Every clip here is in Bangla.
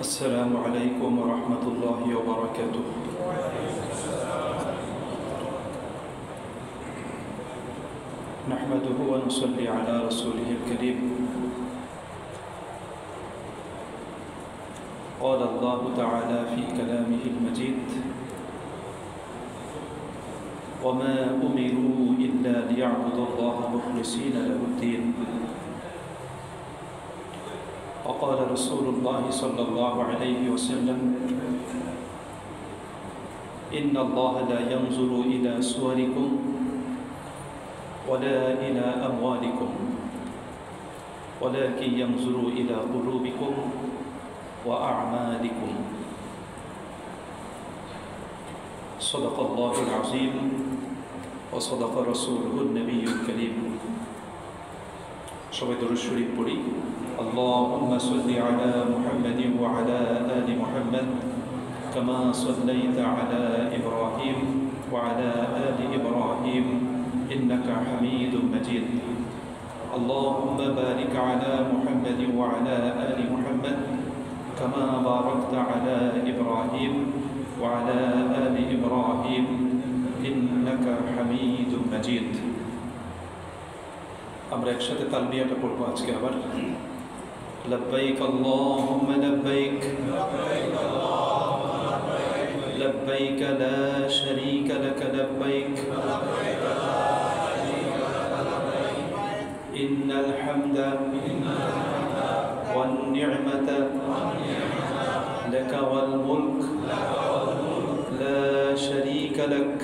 السلام عليكم ورحمة الله وبركاته. نحمده ونصلي على رسوله الكريم. قال الله تعالى في كلامه المجيد: وما أمروا إلا ليعبدوا الله مخلصين له الدين. وقال رسول الله صلى الله عليه وسلم: إن الله لا ينظر إلى صوركم ولا إلى أموالكم ولكن ينظر إلى قلوبكم وأعمالكم. صدق الله العظيم وصدق رسوله النبي الكريم. সবাই দরুদ শরীফ পড়ি। اللهم صل على محمد وعلى آل محمد كما صليت على إبراهيم وعلى آل إبراهيم إنك حميد مجيد. اللهم بارك على محمد وعلى آل محمد كما باركت على إبراهيم وعلى آل إبراهيم إنك حميد مجيد. আমরা একসাথে তালবিয়াটা পড়বো আজকে আবার। لبيك اللهم لبيك لبيك لا شريك لك لبيك إن الحمد والنعمة لك والملك لا شريك لك.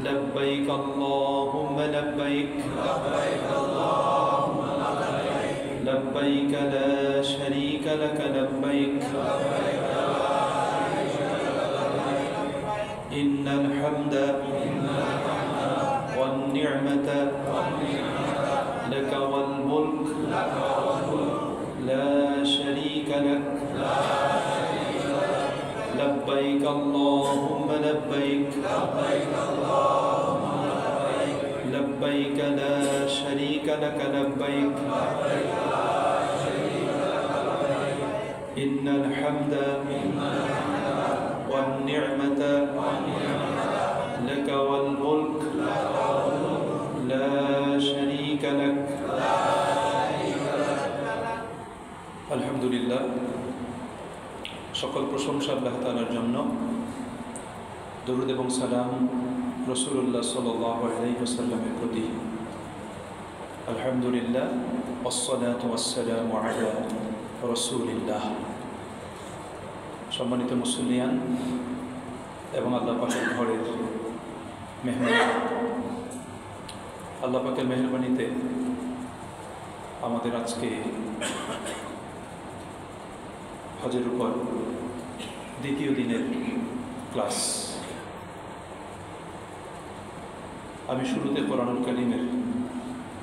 لبيك اللهم لبيك لبيك لا شريك لك لبيك إن الحمد والنعمة لك والملك لا شريك لك. لبيك اللهم لبيك لبيك لا شريك لك لبيك إن الحمد والنعمة لك والملك لا شريك لك. الحمد لله. সকল প্রশংসা আল্লাহ তাআলার জন্য। দরুদ এবং সালাম রাসূলুল্লাহ সাল্লাল্লাহু আলাইহি ওয়াসাল্লামের প্রতি। আলহামদুলিল্লাহ ওয়াসসালাতু ওয়াসসালামু আলা রাসূলিল্লাহ। সম্মানিত মুসলিয়ান এবং আল্লাহ পাকের ঘরের মেহমান, আল্লাহ পাকের মেহরবানিতে আমাদের আজকে হজের উপর দ্বিতীয় দিনের ক্লাস। আমি শুরুতে কোরআনুল কারীমের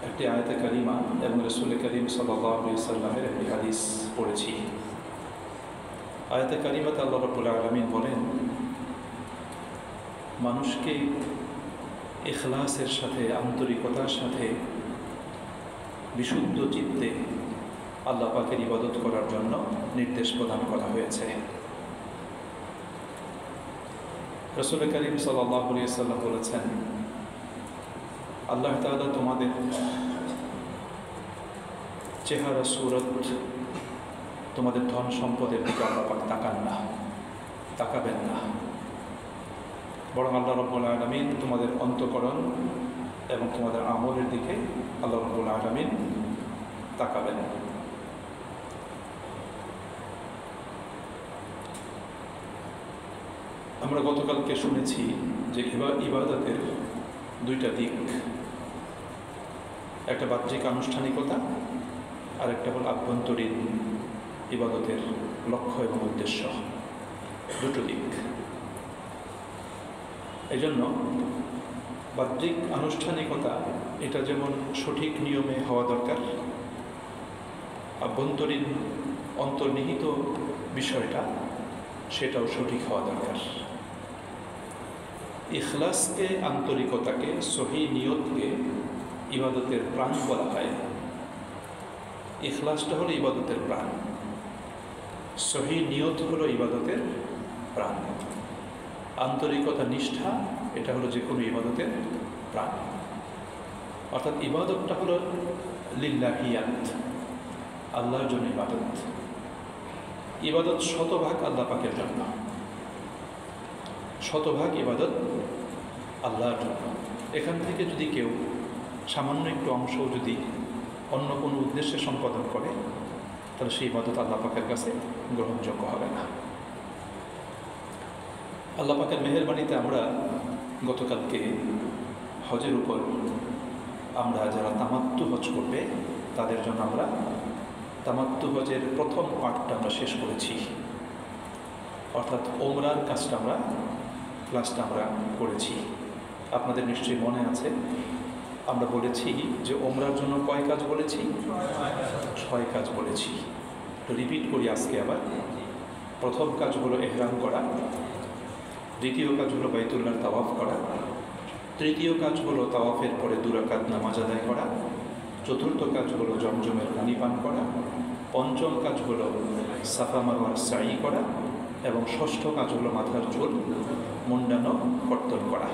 একটি আয়াতে কারিমা এবং রাসূল করিম সাল্লাল্লাহু আলাইহি ওয়াসাল্লামের একটি হাদিস পড়েছি। আয়াতে কারিমাতে আল্লাহ রাব্বুল আলামিন বলেন, মানুষকে ইখলাসের সাথে, আন্তরিকতার সাথে, বিশুদ্ধ চিত্তে আল্লাহ পাকের ইবাদত করার জন্য নির্দেশ প্রদান করা হয়েছে। রাসূল করিম সাল্লাল্লাহু আলাইহি ওয়াসাল্লাম বলেছেন, আল্লাহ তাআলা তোমাদের চেহারা, সুরত, তোমাদের ধন সম্পদের দিকে আল্লাহ পাক তাকাবেন না, বরং আল্লাহ রাব্বুল আলামিন তোমাদের অন্তঃকরণ এবং তোমাদের আমলের দিকে আল্লাহ রাব্বুল আলামিন তাকাবেন। আমরা গতকালকে শুনেছি যে ইবাদতের দুইটা দিক, একটা বাহ্যিক আনুষ্ঠানিকতা আর একটা হল আভ্যন্তরীণ ইবাদতের লক্ষ্য এবং উদ্দেশ্য, দুটো দিক। এই জন্য বাহ্যিক আনুষ্ঠানিকতা এটা যেমন সঠিক নিয়মে হওয়া দরকার, আভ্যন্তরীণ অন্তর্নিহিত বিষয়টা সেটাও সঠিক হওয়া দরকার। ইখলাসকে, আন্তরিকতাকে, সহি নিয়তকে ইবাদতের প্রাণ বলা হয়। ইখলাসটা হলো ইবাদতের প্রাণ। সহি নিয়ত হলো ইবাদতের প্রাণ, আন্তরিকতা নিষ্ঠা এটা হলো যে কোনো ইবাদতের প্রাণ। অর্থাৎ ইবাদতটা হলো লিল্লাহিয়াত, আল্লাহর জন্য ইবাদত। ইবাদত শতভাগ আল্লাহ পাকের জন্য, শতভাগ ইবাদত আল্লাহর জন্য। এখান থেকে যদি কেউ সামান্য একটু অংশ যদি অন্য কোনো উদ্দেশ্যে সম্পাদন করে, তাহলে সেই ইবাদত আল্লাহ পাকের কাছে গ্রহণযোগ্য হবে না। আল্লাহ পাকের মেহেরবানিতে আমরা গতকালকে হজের উপর আমরা যারা তামাত্তু হজ করবে তাদের জন্য আমরা তামাত্তু হজের প্রথম পার্টটা আমরা শেষ করেছি, অর্থাৎ ওমরার কাজটা আমরা ক্লাসটা আমরা করেছি। আপনাদের নিশ্চয়ই মনে আছে আমরা বলেছি যে ওমরার জন্য কয় কাজ বলেছি? 6 কাজ বলেছি। তো রিপিট করি আজকে আবার। প্রথম কাজ হলো এহরাম করা, দ্বিতীয় কাজ হলো বাইতুল্লাহর তাওয়াফ করা, তৃতীয় কাজ হলো তাওয়াফের পরে 2 রাকাত নামাজ আদায় করা, চতুর্থ কাজ হলো জমজমের পানি পান করা, পঞ্চম কাজ হলো সাফা মারওয়ার সাই করা, এবং ষষ্ঠ কাজ হলো মাথার চুল মুন্ডানো কর্তন করা।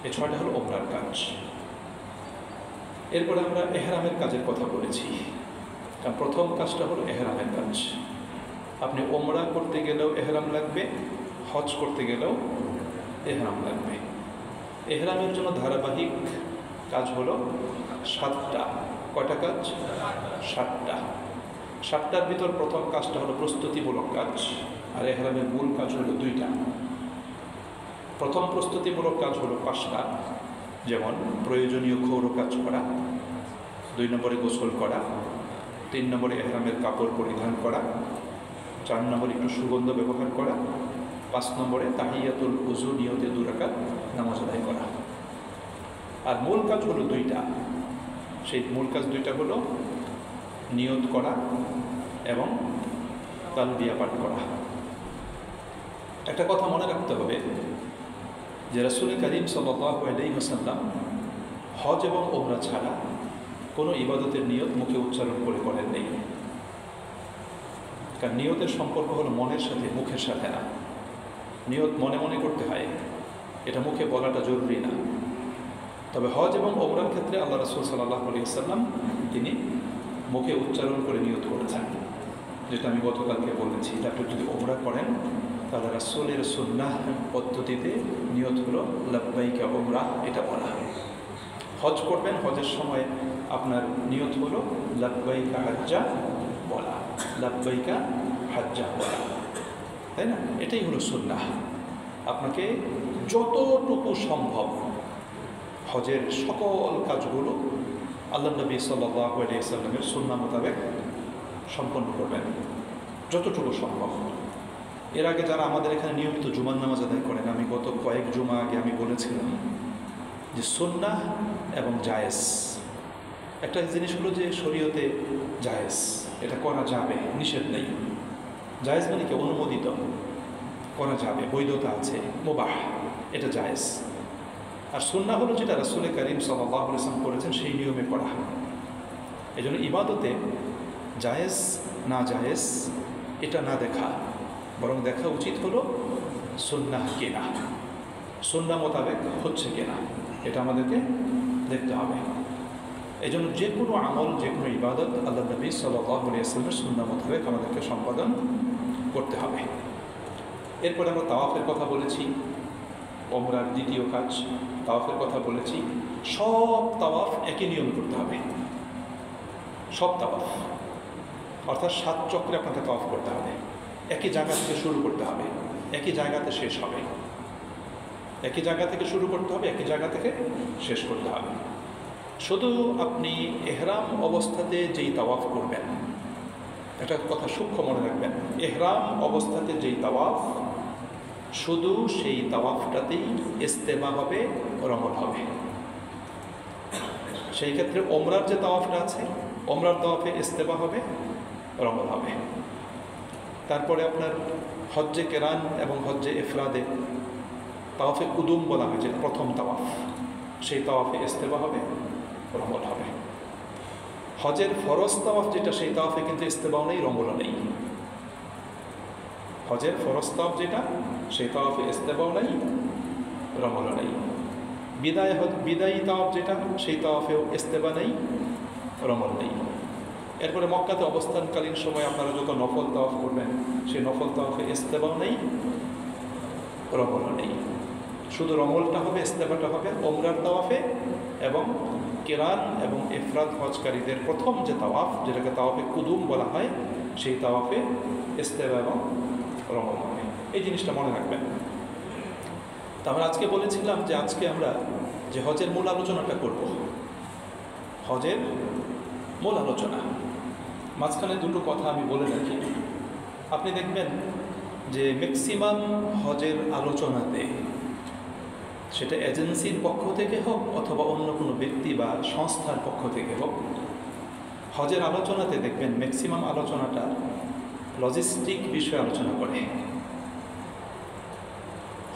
এই 6টা হলো ওমরার কাজ। এরপরে আমরা এহরামের কাজের কথা বলেছি, কারণ প্রথম কাজটা হলো এহরামের কাজ। আপনি ওমরা করতে গেলেও এহরাম লাগবে, হজ করতে গেলেও এহরাম লাগবে। এহরামের জন্য ধারাবাহিক কাজ হলো 7টা। কয়টা কাজ? 7টা। 7টার ভিতর প্রথম কাজটা হলো প্রস্তুতিমূলক কাজ, আর এহরামের মূল কাজ হলো 2টা। প্রথম প্রস্তুতিমূলক কাজ হলো 5টা, যেমন প্রয়োজনীয় ক্ষৌর কাজ করা, 2 নম্বরে গোসল করা, 3 নম্বরে এহরামের কাপড় পরিধান করা, 4 নম্বরে একটু সুগন্ধ ব্যবহার করা, 5 নম্বরে তাহিয়াতুল উযু নিয়তে 2 রাকাত নামাজ আদায় করা। আর মূল কাজ হলো 2টা। সেই মূল কাজ 2টা হলো নিয়ত করা এবং তালবিয়া পাঠ করা। একটা কথা মনে রাখতে হবে যে রাসূল কারীম সাল্লাল্লাহু আলাইহি ওয়াসাল্লাম হজ এবং ওমরা ছাড়া কোনো ইবাদতের নিয়ত মুখে উচ্চারণ করে করেন নেই। কারণ নিয়তের সম্পর্ক হলো মনের সাথে, মুখের সাথে না। নিয়ত মনে মনে করতে হয়, এটা মুখে বলাটা জরুরি না। তবে হজ এবং ওমরার ক্ষেত্রে আল্লাহ রাসূল সাল্লাল্লাহু আলাইহি ওয়াসাল্লাম তিনি মুখে উচ্চারণ করে নিয়ত করেছেন, যেটা আমি গতকালকে বলেছি। আপনি যদি ওমরা করেন তাহলে রাসূলের সুন্নাহ পদ্ধতিতে নিয়ত হলো লাব্বাইকা ওমরা এটা বলা। হজ করবেন, হজের সময় আপনার নিয়ত হলো লাব্বাইকা হাজ্জা বলা, লাব্বাইকা হাজ্জা বলা, তাই না? এটাই হলো সুন্নাহ। আপনাকে যতটুকু সম্ভব হজের সকল কাজগুলো আল্লাহ নবী সাল্লাল্লাহু আলাইহি ওয়াসাল্লামের সুন্নাহ মোতাবেক সম্পন্ন করবেন যতটুকু সম্ভব। এর আগে যারা আমাদের এখানে নিয়মিত জুমার নামাজ আদায় করেন, আমি গত কয়েক জুমা আগে আমি বলেছিলাম যে সুন্নাহ এবং জায়েজ একটা জিনিস হলো যে শরীয়তে জায়েজ, এটা করা যাবে, নিষেধ নেই। জায়েজ মানে কি? অনুমোদিত, করা যাবে, বৈধতা আছে, মুবাহ, এটা জায়েজ। আর সুন্নাহ হলো যেটা রাসূল কারীম সাল্লাল্লাহু আলাইহি ওয়াসাল্লাম করেছেন সেই নিয়মে করা। এই জন্য ইবাদতে জায়েজ না জায়েজ এটা না দেখা, বরং দেখা উচিত হলো সুন্নাহ কিনা, সুন্নাহ মোতাবেক হচ্ছে কিনা, এটা আমাদেরকে দেখতে হবে। এই জন্য যে কোনো আমল, যে কোনো ইবাদত আল্লাহ নবী সাল্লাল্লাহু আলাইহি ওয়াসাল্লামের সুন্নাহ মোতাবেক আমাদেরকে সম্পাদন করতে হবে। এরপরে আমরা তাওয়াফের কথা বলেছি, ওমরার দ্বিতীয় কাজ তাওয়াফের কথা বলেছি। সব তাওয়াফ একই নিয়ম করতে হবে, সব তাওয়াফ, অর্থাৎ 7 চক্রে আপনাকে তাওয়াফ করতে হবে। একই জায়গা থেকে শুরু করতে হবে, একই জায়গাতে শেষ হবে, একই জায়গা থেকে শুরু করতে হবে, একই জায়গা থেকে শেষ করতে হবে। শুধু আপনি এহরাম অবস্থাতে যেই তাওয়াফ করবেন, একটা কথা সূক্ষ্ম মনে রাখবেন, এহরাম অবস্থাতে যেই তাওয়াফ, শুধু সেই তাওয়াফটাতেই ইস্তেমা হবে, রমল হবে। সেই ক্ষেত্রে ওমরার যে তাওয়াফটা আছে, ওমরার তাওয়াফে ইস্তেমা হবে, রমল হবে। তারপরে আপনার হজ্জে কেরান এবং হজ্জে ইফরাদে তাওয়াফে কুদুম বলা হয়, যেটা প্রথম তাওয়াফ, সেই তাওয়াফে ইস্তেমা হবে, রমল হবে। হজের ফরজ তাওয়াফ যেটা, সেই তাওয়াফে কিন্তু ইস্তেমাও নেই, রমলও নেই। হজের ফরজ তাওয়াফ যেটা, সেই তাওয়াফে ইস্তেবাও নাই, রমলও নেই। বিদায়ী তাওয়াফ যেটা, সেই তাওয়াফেও ইস্তেবা নেই, রমল নেই। এরপরে মক্কাতে অবস্থানকালীন সময় আপনারা যত নফল তাওয়াফ করবেন, সেই নফল তাওয়াফে ইস্তেবাও নেই, রমলও নেই। শুধু রমলটা হবে, ইস্তেবাটা হবে ওমরার তাওয়াফে এবং কিরান এবং ইফরাদ হজকারীদের প্রথম যে তাওয়াফ, যেটাকে তাওয়াফে কুদুম বলা হয়, সেই তাওয়াফে ইস্তেবা এবং রমল হবে। এই জিনিসটা মনে রাখবেন। তা আমরা আজকে বলেছিলাম যে আজকে আমরা যে হজের মূল আলোচনাটা করব, হজের মূল আলোচনা। মাঝখানে দুটো কথা আমি বলে রাখি। আপনি দেখবেন যে ম্যাক্সিমাম হজের আলোচনাতে, সেটা এজেন্সির পক্ষ থেকে হোক অথবা অন্য কোনো ব্যক্তি বা সংস্থার পক্ষ থেকে হোক, হজের আলোচনাতে দেখবেন ম্যাক্সিমাম আলোচনাটা লজিস্টিক বিষয়ে আলোচনা করে।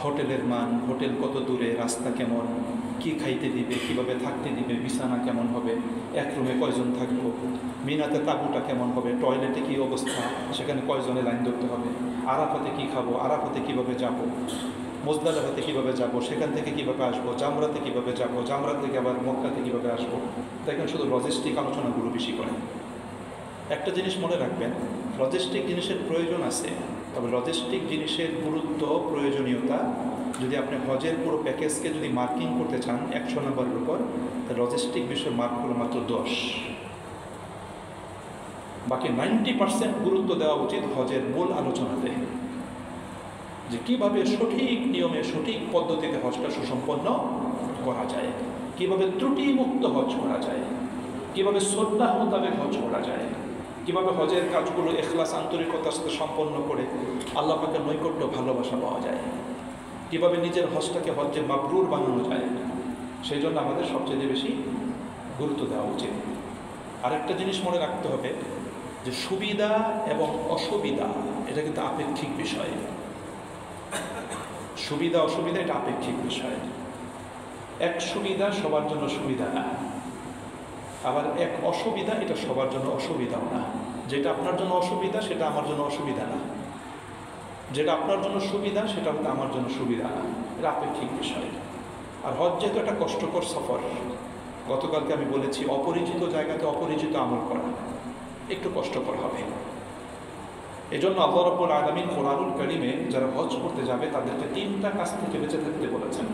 হোটেলের মান, হোটেল কত দূরে, রাস্তা কেমন, কি খাইতে দিবে, কিভাবে থাকতে দিবে, বিছানা কেমন হবে, এক রুমে কয়জন থাকবো, মিনাতে তাঁবুটা কেমন হবে, টয়লেটে কী অবস্থা, সেখানে কয়জনে লাইন ধরতে হবে, আরাফাতে কি খাবো, আরাফাতে কিভাবে যাব, মুজদালিফাতে কীভাবে যাব, সেখান থেকে কীভাবে আসবো, জামরাতে কীভাবে যাব, জামরা থেকে আবার মক্কাতে কীভাবে আসবো। দেখেন শুধু লজিস্টিক আলোচনাগুলো বেশি করে। একটা জিনিস মনে রাখবেন, লজিস্টিক জিনিসের প্রয়োজন আছে, তবে লজিস্টিক জিনিসের গুরুত্ব, প্রয়োজনীয়তা যদি আপনি হজের পুরো প্যাকেজকে যদি মার্কিং করতে চান 100 নম্বরের উপর, তাহলে লজিস্টিক বিষয়ে মার্ক হলো মাত্র 10। বাকি 90% গুরুত্ব দেওয়া উচিত হজের মূল আলোচনাতে, যে কীভাবে সঠিক নিয়মে, সঠিক পদ্ধতিতে হজটা সুসম্পন্ন করা যায়, কীভাবে ত্রুটিমুক্ত হজ করা যায়, কীভাবে সুন্নাহ মোতাবেক হজ করা যায়, কীভাবে হজের কাজগুলো ইখলাস, আন্তরিকতার সাথে সম্পন্ন করে আল্লাহ পাকের নৈকট্য, ভালোবাসা পাওয়া যায়, কীভাবে নিজের হজটাকে হজ্জে মাবরুর বানানো যায়। সেই জন্য আমাদের সবচেয়ে বেশি গুরুত্ব দেওয়া উচিত। আরেকটা জিনিস মনে রাখতে হবে যে সুবিধা এবং অসুবিধা এটা কিন্তু আপেক্ষিক বিষয়। সুবিধা অসুবিধা এটা আপেক্ষিক বিষয়। এক সুবিধা সবার জন্য সুবিধা না, আবার এক অসুবিধা এটা সবার জন্য অসুবিধাও না। যেটা আপনার জন্য অসুবিধা সেটা আমার জন্য অসুবিধা না, যেটা আপনার জন্য সুবিধা সেটা হয়তো আমার জন্য সুবিধা না। এটা আপেক্ষিক বিষয়। আর হজ যেহেতু একটা কষ্টকর সফর, গতকালকে আমি বলেছি অপরিচিত জায়গাতে অপরিচিত আমল করা একটু কষ্টকর হবে। এজন্য আল্লাহ রাব্বুল আলামিন কোরআনুল কারীমে যারা হজ করতে যাবে তাদেরকে 3টা কাজ থেকে বেঁচে থাকতে বলেছেন।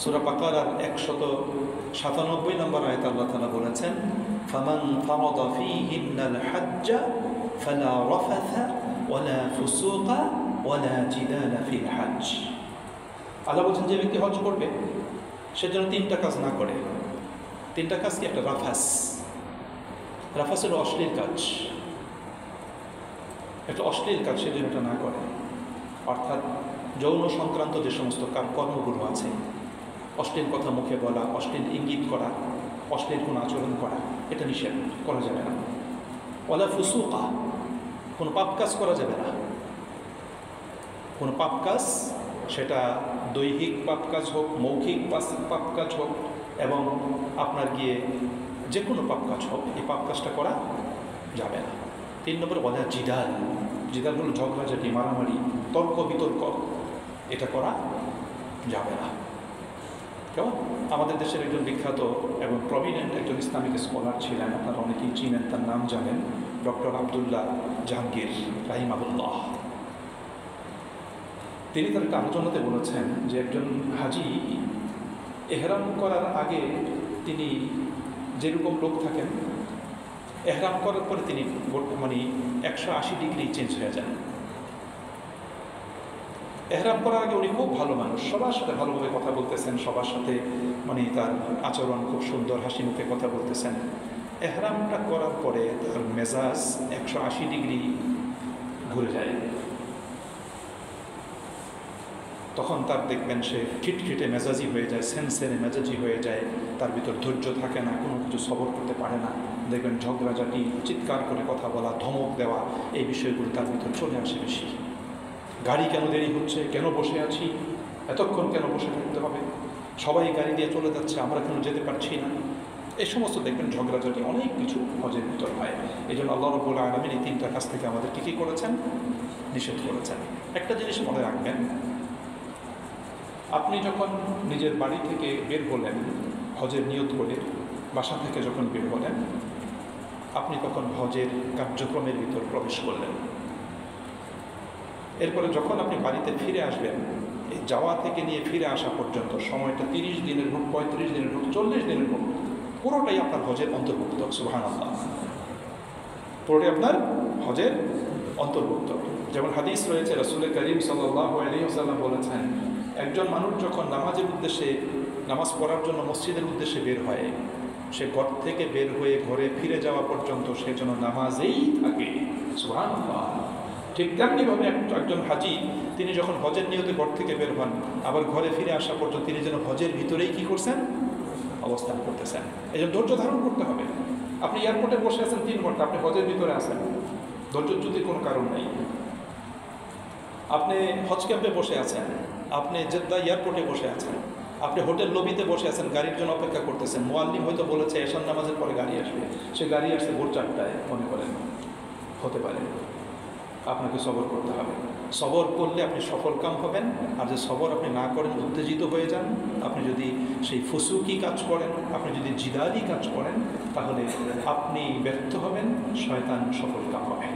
সূরা বাকারার 197 নম্বর আয়াতে আল্লাহ তাআলা বলেছেন, ফামান ফারাদা ফীহিন্নাল হাজ্জা ফালা রাফাথা ওয়ালা ফুসুকা ওয়ালা জিদালা ফিল হজ। আল্লাহ বলছেন যে ব্যক্তি হজ করবে সে যেন 3টা কাজ না করে। 3টা কাজ কি? একটা রাফাস। রাফাস হলো অশ্লীল কাজ, একটা অশ্লীল কাজ সে যেন এটা না করে। অর্থাৎ যৌন সংক্রান্ত যে সমস্ত কর্মগুলো আছে, অশ্লীল কথা মুখে বলা, অশ্লীল ইঙ্গিত করা, অশ্লীল কোনো আচরণ করা, এটা নিষেধ করা যাবে না। ওয়ালা ফুসুকা, কোনো পাপ কাজ করা যাবে না। কোনো পাপ কাজ, সেটা দৈহিক পাপ কাজ হোক, মৌখিক পাপ কাজ হোক, এবং আপনার গিয়ে যে কোনো পাপ কাজ হোক, এই পাপ কাজটা করা যাবে না। 3 নম্বরে বলা জিদাল। জিদাল হলো ঝগড়াঝাটি, মারামারি, তর্ক বিতর্ক, এটা করা যাবে না। কেমন? আমাদের দেশের একজন বিখ্যাত এবং প্রমিনেন্ট একজন ইসলামিক স্কলার ছিলেন, আপনারা অনেকেই চিনেন, তার নাম জানেন, ডক্টর আবদুল্লাহ জাহাঙ্গীর রাহিমাহুল্লাহ। তিনি তার একটা আলোচনাতে বলেছেন যে একজন হাজি এহরাম করার আগে তিনি যেরকম লোক থাকেন, এহরাম করার পরে তিনি 180 ডিগ্রি চেঞ্জ হয়ে যান। এহরাম করার আগে উনি খুব ভালো মানুষ, সবার সাথে ভালোভাবে কথা বলতেছেন, সবার সাথে তার আচরণ খুব সুন্দর, হাসি মুখে কথা বলতেছেন। এহরামটা করার পরে তার মেজাজ 180 ডিগ্রি ঘুরে যায়। তখন তার দেখবেন সে খিটখিটে মেজাজি হয়ে যায়, সেনসেনে মেজাজি হয়ে যায়, তার ভিতর ধৈর্য থাকে না, কোনো কিছু সবর করতে পারে না। দেখবেন ঝগড়াঝাটি, চিৎকার করে কথা বলা, ধমক দেওয়া, এই বিষয়গুলো তার ভিতর চলে আসে বেশি। গাড়ি কেন দেরি হচ্ছে, কেন বসে আছি, এতক্ষণ কেন বসে থাকতে হবে, সবাই গাড়ি দিয়ে চলে যাচ্ছে, আমরা কেন যেতে পারছি না, এই সমস্ত দেখবেন ঝগড়াঝাটি অনেক কিছু হজের ভিতর হয়। এই জন্য আল্লাহ রাব্বুল আলামিন এই তিনটা কাজ থেকে আমাদেরকে কী করেছেন? নিষেধ করেছেন। একটা জিনিস মনে রাখবেন, আপনি যখন নিজের বাড়ি থেকে বের হলেন হজের নিয়ত করে, বাসা থেকে যখন বের হলেন, আপনি তখন হজের কার্যক্রমের ভিতর প্রবেশ করলেন। এরপরে যখন আপনি বাড়িতে ফিরে আসবেন, এই যাওয়া থেকে নিয়ে ফিরে আসা পর্যন্ত সময়টা 30 দিনের হোক, 35 দিনের হোক, 40 দিনের হোক, পুরোটাই আপনার হজের অন্তর্ভুক্ত। সুবহানাল্লাহ, পুরোটাই আপনার হজের অন্তর্ভুক্ত। যেমন হাদিস রয়েছে, রাসূল করিম সাল্লাল্লাহু আলাইহি ওয়াসাল্লাম বলেছেন, একজন মানুষ যখন নামাজের উদ্দেশ্যে, নামাজ পড়ার জন্য মসজিদের উদ্দেশ্যে বের হয়, সে ঘর থেকে বের হয়ে ঘরে ফিরে যাওয়া পর্যন্ত সে যেন নামাজেই থাকে। সুবহানাল্লাহ। ঠিক তেমনিভাবে একজন হাজি, তিনি যখন হজের নিয়তে ঘর থেকে বের হন, আবার ঘরে ফিরে আসা পর্যন্ত তিনি যেন হজের ভিতরেই কী করছেন? অবস্থান করতেছেন। এই জন্য ধৈর্য ধারণ করতে হবে। আপনি এয়ারপোর্টে বসে আছেন 3 ঘন্টা, আপনি হজের ভিতরে আছেন, ধৈর্যের যদি কোনো কারণ নেই। আপনি হজ ক্যাম্পে বসে আছেন, আপনি জেদ্দা এয়ারপোর্টে বসে আছেন, আপনি হোটেল লবিতে বসে আছেন, গাড়ির জন্য অপেক্ষা করতেছেন। মুয়াল্লিম হয়তো বলেছে এশার নামাজের পরে গাড়ি আসবে, সে গাড়ি আসছে ভোর 4টায়, মনে করেন, হতে পারে। আপনাকে সবর করতে হবে। সবর করলে আপনি সফলকাম হবেন। আর যে সবর আপনি না করেন, উত্তেজিত হয়ে যান, আপনি যদি সেই ফুসুকি কাজ করেন, আপনি যদি জিদাদি কাজ করেন, তাহলে আপনি ব্যর্থ হবেন, শয়তান সফলকাম হবে।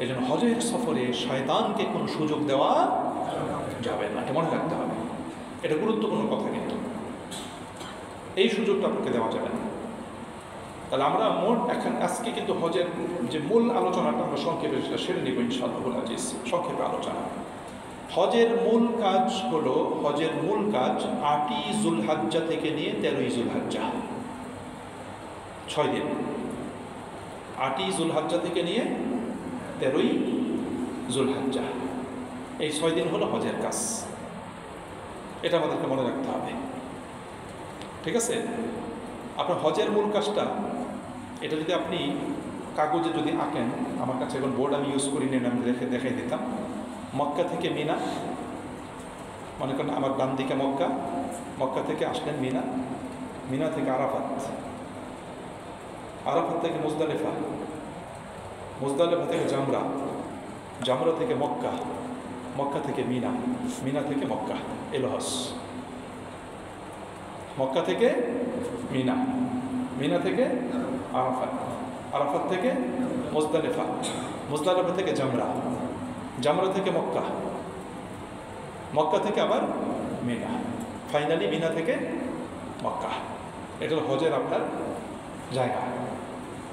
এই জন্য হজের সফরে শয়তানকে কোনো সুযোগ দেওয়া যাবে না, এটা মনে রাখতে হবে। এটা গুরুত্বপূর্ণ কথা, কিন্তু এই সুযোগটা আপনাকে দেওয়া যাবে না। তাহলে আমরা আজকে কিন্তু হজের যে মূল আলোচনাটা আমরা সংক্ষেপে সেরে নেব ইনশাআল্লাহ আজিজ। সংক্ষেপে আলোচনা, হজের মূল কাজ হলো, হজের মূল কাজ 8ই যুলহাজ্জা থেকে নিয়ে 13ই যুলহাজ্জা, 6 দিন। 8ই যুলহাজ্জা থেকে নিয়ে 13ই যুলহাজ্জা, এই 6 দিন হলো হজের কাজ। এটা আমাদেরকে মনে রাখতে হবে, ঠিক আছে? আপনার হজের মূল কাজটা, এটা যদি আপনি কাগজে যদি আঁকেন, আমার কাছে এখন বোর্ড আমি ইউজ করি না, আমি দেখাই দিতাম। মক্কা থেকে মিনা, মনে করেন আমার ডান দিকে মক্কা, মক্কা থেকে আসলেন মিনা, মিনা থেকে আরাফাত, আরাফাত থেকে মুজদালিফা, মুজদালিফা থেকে জামরা, জামরা থেকে মক্কা, মক্কা থেকে মিনা, মিনা থেকে মক্কা, এলো হজ। মক্কা থেকে মিনা, মিনা থেকে আরাফাত, আরাফাত থেকে মুজদালিফা, মুজদালিফা থেকে জামরা, জামরা থেকে মক্কা, মক্কা থেকে আবার মিনা, ফাইনালি মিনা থেকে মক্কা। এটা হজের আপনার জায়গা।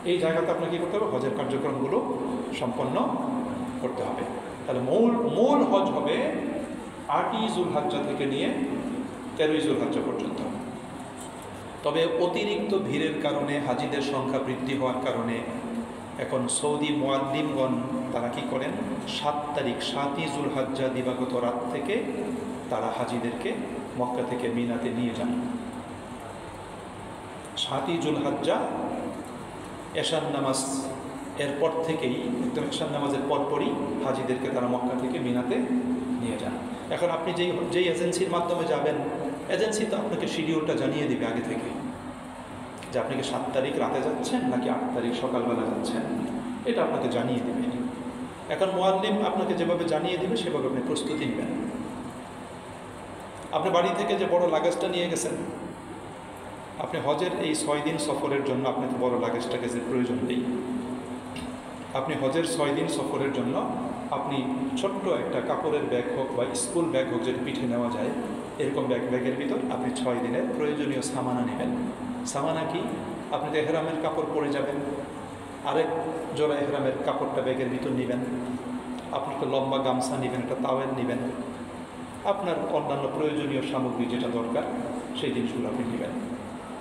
এই জায়গাতে আপনাকে কী করতে হবে? হজের কার্যক্রমগুলো সম্পন্ন করতে হবে। তাহলে মূল হজ হবে 8ই যুলহাজ্জা থেকে নিয়ে 13ই যুলহাজ্জা পর্যন্ত। তবে অতিরিক্ত ভিড়ের কারণে, হাজিদের সংখ্যা বৃদ্ধি হওয়ার কারণে এখন সৌদি মুয়াল্লিমগণ তারা কি করেন? 7 তারিখ, 7ই যুলহাজ্জা দিবাগত রাত থেকে তারা হাজিদেরকে মক্কা থেকে মিনাতে নিয়ে যান। 7ই যুলহাজ্জা এশার নামাজ এরপর থেকেই, একদম এশার নামাজের পরপরই হাজিদেরকে তারা মক্কা থেকে মিনাতে নিয়ে যান। এখন আপনি যেই এজেন্সির মাধ্যমে যাবেন, এজেন্সি তো আপনাকে শিডিউলটা জানিয়ে দিবে আগে থেকে, যে আপনি কি 7 তারিখ রাতে যাচ্ছেন নাকি 8 তারিখ সকালবেলা যাচ্ছেন, এটা আপনাকে জানিয়ে দেবে। এখন মুয়াল্লিম আপনাকে যেভাবে জানিয়ে দেবে সেভাবে আপনি প্রস্তুতি নেবেন। আপনি বাড়ি থেকে যে বড় লাগেজটা নিয়ে গেছেন, আপনি হজের এই 6 দিন সফরের জন্য আপনি তো বড় লাগেজটাকে যে প্রয়োজন নেই। আপনি হজের 6 দিন সফরের জন্য আপনি ছোট্ট একটা কাপড়ের ব্যাগ হোক বা স্কুল ব্যাগ হোক, যেটা পিঠে নেওয়া যায়, এরকম ব্যাগের ভিতর আপনি 6 দিনের প্রয়োজনীয় সামানা নেবেন। সামানা কি? আপনি তো এহরামের কাপড় পরে যাবেন, আরেক জোড়া এহরামের কাপড়টা ব্যাগের ভিতর নেবেন, আপনি একটা লম্বা গামছা নেবেন, একটা তাওয়েল নেবেন, আপনার অন্যান্য প্রয়োজনীয় সামগ্রী যেটা দরকার সেই জিনিসগুলো আপনি নেবেন।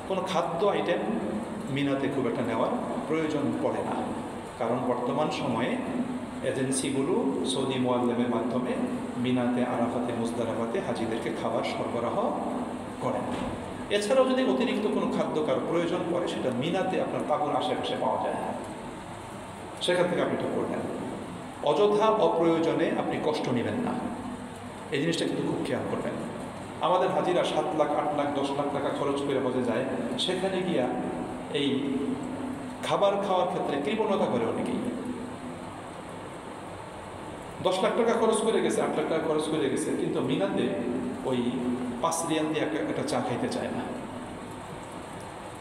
কোনো খাদ্য আইটেম মিনাতে খুব একটা নেওয়ার প্রয়োজন পড়ে না, কারণ বর্তমান সময়ে এজেন্সিগুলো সৌদি মুয়াল্লিমের মাধ্যমে মিনাতে, আরাফাতে, মুজদালিফাতে হাজিদেরকে খাবার সরবরাহ করেন। এছাড়াও যদি অতিরিক্ত কোনো খাদ্য কারো প্রয়োজন পড়ে, সেটা মিনাতে আপনার তাঁবুর আশেপাশে পাওয়া যায়, সেখান থেকে আপনি এটা করবেন। অযথা অপ্রয়োজনে আপনি কষ্ট নেবেন না, এই জিনিসটা কিন্তু খুব খেয়াল করবেন। আমাদের হাজিরা 7 লাখ 8 লাখ 10 লাখ টাকা খরচ করে হজে যায়, সেখানে গিয়া এই খাবার খাওয়ার ক্ষেত্রে কৃপণতা করে অনেকেই। 10 লাখ টাকা খরচ করে গেছে, 8 লাখ টাকা খরচ করে গেছে, কিন্তু মিনাতে ওই 5 রিয়াল দিয়ে একটা চা খাইতে চায় না,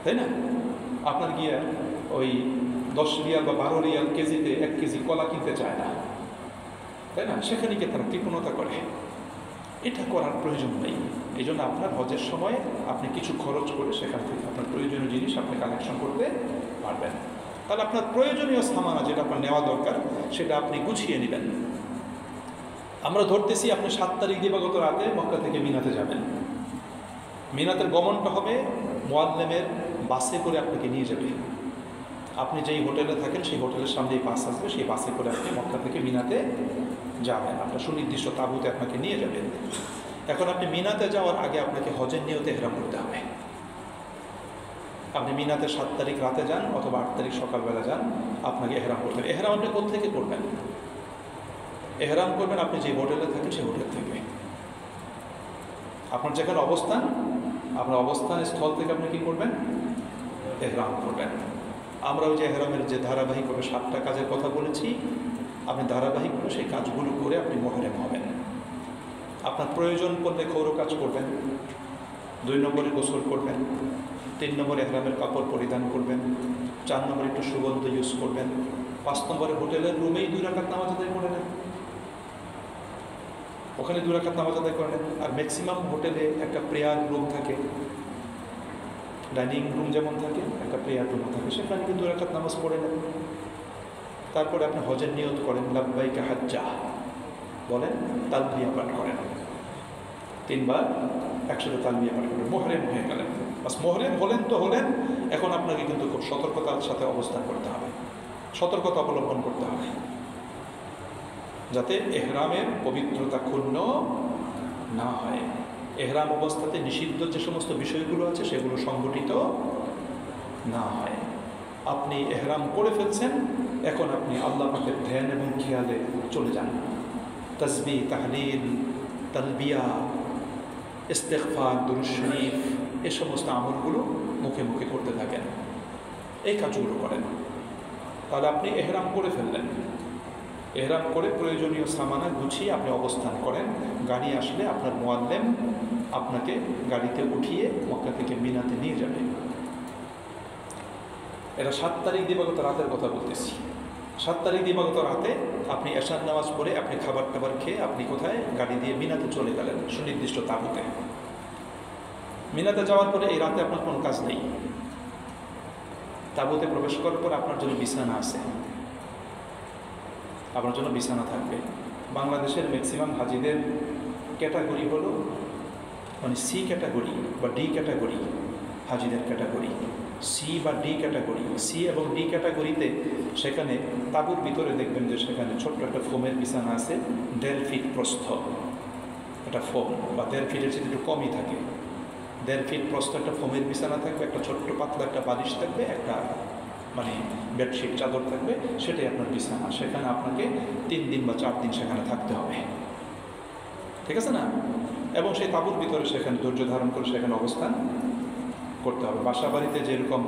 তাই না? আপনার গিয়া ওই 10 রিয়াল বা 12 রিয়াল কেজিতে 1 কেজি কলা কিনতে চায় না, তাই না? সেখানে গিয়ে তারা কৃপণতা করে। এটা করার প্রয়োজন নেই। এই জন্য আপনার হজের সময় আপনি কিছু খরচ করে সেখান থেকে আপনার প্রয়োজনীয় জিনিস আপনি কালেকশন করতে পারবেন। তাহলে আপনার প্রয়োজনীয় সামানা যেটা আপনার নেওয়া দরকার সেটা আপনি গুছিয়ে নেবেন। আমরা ধরতেছি আপনি 7 তারিখ দিবাগত রাতে মক্কা থেকে মিনাতে যাবেন। মিনাতের গমনটা হবে মুআল্লিমের বাসে করে আপনাকে নিয়ে যাবে। আপনি যেই হোটেলে থাকেন সেই হোটেলের সামনেই বাস আসবে, সেই বাসে করে আপনি মক্কা থেকে মিনাতে যাবেন। আপনার সুনির্দিষ্ট তাঁবুতে আপনাকে নিয়ে যাবেন। এখন আপনি মিনাতে যাওয়ার আগে আপনাকে হজের নিয়তে ইহরাম করতে হবে। আপনি মিনাতে 7 তারিখ রাতে যান অথবা 8 তারিখ সকালবেলা যান, আপনাকে ইহরাম করতে হবে। ইহরাম আপনি কোত্থেকে করবেন? ইহরাম করবেন আপনি যে হোটেলে থাকেন সেই হোটেল থেকে। আপনার যেখানে অবস্থান, আপনার অবস্থান স্থল থেকে আপনি কী করবেন? ইহরাম করবেন। আমরা ওই যে ইহরামের যে ধারাবাহিকভাবে 7টা কাজের কথা বলেছি, আপনি ধারাবাহিকভাবে সেই কাজগুলো করে আপনি মুহরিম হবেন। আপনার প্রয়োজন পড়লে ক্ষৌর কাজ করবেন, 2 নম্বরে গোসল করবেন, 3 নম্বরে ইহরামের কাপড় পরিধান করবেন, 4 নম্বরে একটু সুগন্ধ ইউজ করবেন, 5 নম্বরে হোটেলের রুমেই 2 রাকাত নামাজ আদায় করে নেন। ওখানে 2 রাকাত নামাজ আদায় করে নেন। আর ম্যাক্সিমাম হোটেলে একটা প্রেয়ার রুম থাকে, ডাইনিং রুম যেমন থাকে একটা প্রেয়ার রুম থাকে, সেখানে কিন্তু 2 রাকাত নামাজ পড়ে নেন। তারপরে আপনি হজের নিয়ত করেন, লাব্বাইকা হাজ্জা বলেন, তালবিয়া পাঠ করেন, 3 বার একসাথে তালবিয়া পাঠ করেন, মুহরিম হয়ে গেলেন। বাস মুহরিম হলেন তো হলেন। এখন আপনাকে কিন্তু খুব সতর্কতার সাথে অবস্থান করতে হবে, সতর্কতা অবলম্বন করতে হবে, যাতে ইহরামের পবিত্রতা ক্ষুণ্ণ না হয়। ইহরাম অবস্থাতে নিষিদ্ধ যে সমস্ত বিষয়গুলো আছে সেগুলো সংগঠিত না হয়। আপনি ইহরাম করে ফেলছেন, এখন আপনি আল্লাহ পাকের ধ্যান এবং খেয়ালে চলে যান। তাসবিহ, তাহলিল, তালবিয়া, ইস্তেগফার, দুরূদ শরীফ, এই সমস্ত আমলগুলো মুখে মুখে করতে থাকেন, এই কাজগুলো করেন। তাহলে আপনি ইহরাম করে ফেললেন। ইহরাম করে প্রয়োজনীয় সামানা গুছিয়ে আপনি অবস্থান করেন। গাড়ি আসলে আপনার মুআল্লিম আপনাকে গাড়িতে উঠিয়ে মক্কা থেকে মিনাতে নিয়ে যাবে। এটা 7 তারিখ দিবাগত রাতের কথা বলতেছি। 7 তারিখ দিবাগত রাতে আপনি এশার নামাজ পড়ে আপনি খাবার টাবার খেয়ে আপনি কোথায়? গাড়ি দিয়ে মিনাতে চলে গেলেন, সুনির্দিষ্ট তাঁবুতে। মিনাতে যাওয়ার পরে এই রাতে আপনার কোনো কাজ নেই। তাঁবুতে প্রবেশ করার পর আপনার জন্য বিছানা আছে, আপনার জন্য বিছানা থাকবে। বাংলাদেশের ম্যাক্সিমাম হাজিদের ক্যাটাগরি হলো মানে সি ক্যাটাগরি বা ডি ক্যাটাগরি, হাজিদের ক্যাটাগরি সি বা ডি ক্যাটাগরি। সি এবং ডি ক্যাটাগরিতে সেখানে তাঁবুর ভিতরে দেখবেন যে সেখানে ছোট্ট একটা ফোমের বিছানা আছে, 1.5 ফিট প্রস্থ একটা ফোম, বা 1.5 ফিটের চেয়ে একটু কমই থাকে। 1.5 ফিট প্রস্থ একটা ফোমের বিছানা থাকবে, একটা ছোট্ট পাতলা একটা বালিশ থাকবে, একটা মানে বেডশিট চাদর থাকবে, সেটাই আপনার বিছানা। সেখানে আপনাকে 3 দিন বা 4 দিন সেখানে থাকতে হবে, ঠিক আছে না? এবং সেই তাঁবুর ভিতরে সেখানে ধৈর্য ধারণ করে সেখানে অবস্থান করতে হবে। বাসা বাড়িতে যেরকম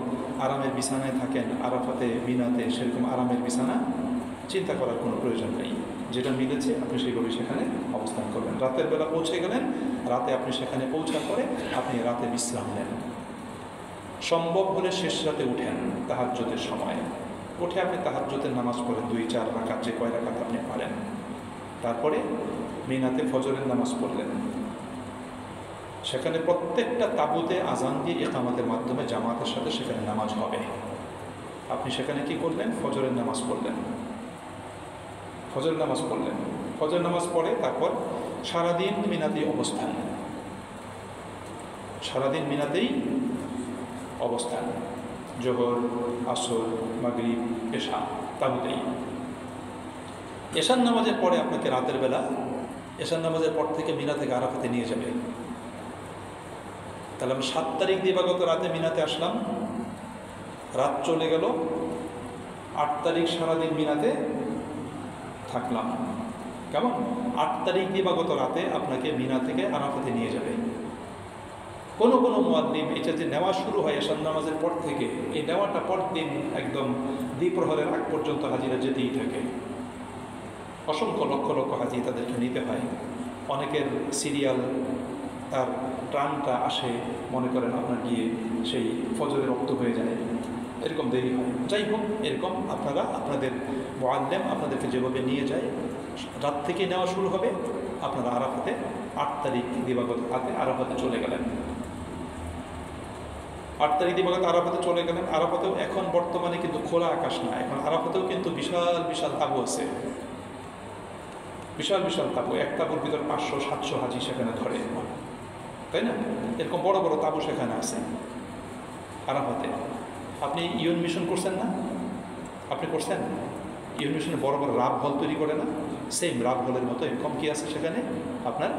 আরামের বিছানায় থাকেন, আরাফাতে মিনাতে সেরকম আরামের বিছানা চিন্তা করার কোনো প্রয়োজন নেই। যেটা মিলেছে আপনি সেইভাবে সেখানে অবস্থান করবেন। রাতের বেলা পৌঁছে গেলেন, রাতে আপনি সেখানে পৌঁছার পরে আপনি রাতে বিশ্রাম নেন। সম্ভব হলে শেষ রাতে উঠেন তাহাজ্জুদের সময়, উঠে আপনি তাহাজ্জুদের নামাজ পড়েন 2-4 রাকাত, যে কয় রাকাত আপনি পারেন। তারপরে মিনাতে ফজরের নামাজ পড়লেন। সেখানে প্রত্যেকটা তাঁবুতে আজান দিয়ে ইকামতের মাধ্যমে জামাতের সাথে সেখানে নামাজ হবে। আপনি সেখানে কি করলেন? ফজরের নামাজ পড়লেন। ফজরের নামাজ পড়লেন, ফজর নামাজ পড়ে তারপর সারাদিন মিনাতেই অবস্থান, সারাদিন মিনাতেই অবস্থান, জোহর, আসর, মাগরিব, এশা তাঁবুতেই। এশার নামাজের পরে আপনাকে রাতের বেলা, এশার নামাজের পর থেকে মিনা থেকে আরাফাতে নিয়ে যাবে। তাহলে আমি 7 তারিখ দিবাগত রাতে মিনাতে আসলাম, রাত চলে গেল, 8 তারিখ সারাদিন মিনাতে থাকলাম। কেমন? 8 তারিখ দিবাগত রাতে আপনাকে মিনা থেকে আরাফাতে নিয়ে যাবে। কোনো কোনো মুয়াল্লিম এটা যে নেওয়া শুরু হয় এশার নামাজের পর থেকে, এই নেওয়াটা পরদিন একদম দ্বিপ্রহরের আগ পর্যন্ত হাজিরা যেতেই থাকে। অসংখ্য লক্ষ লক্ষ হাজি তাদেরকে নিতে হয়। অনেকের সিরিয়াল তার ট্রানটা আসে, মনে করেন আপনার গিয়ে সেই ফজরের রক্ত হয়ে যায়, এরকম দেরি হয়। যাই হোক, এরকম আপনারা আপনাদের মুআল্লিম আপনাদেরকে যেভাবে নিয়ে যায়, রাত থেকে নেওয়া শুরু হবে, আপনারা আরাফাতে 8 তারিখ দিবাগত রাতে আরাফাতে চলে গেলেন। 8 তারিখ দিবাগত আরাফাতে চলে গেলেন। আরাফাতেও এখন বর্তমানে কিন্তু খোলা আকাশ না, এখন আরাফাতেও কিন্তু বিশাল বিশাল তাঁবু আছে, বিশাল বিশাল তাঁবু। এক তাঁবুর ভিতর 500-700 হাজি সেখানে ধরে, তাই না? এরকম বড় বড় তাঁবু সেখানে আছে আরাফাতে। আপনি ইউন মিশন করছেন না? আপনি করছেন? ইউন মিশনে বড় বড় রাব হল তৈরি করে না? সেম রাব হলের মতো এরকম কি আছে সেখানে আপনার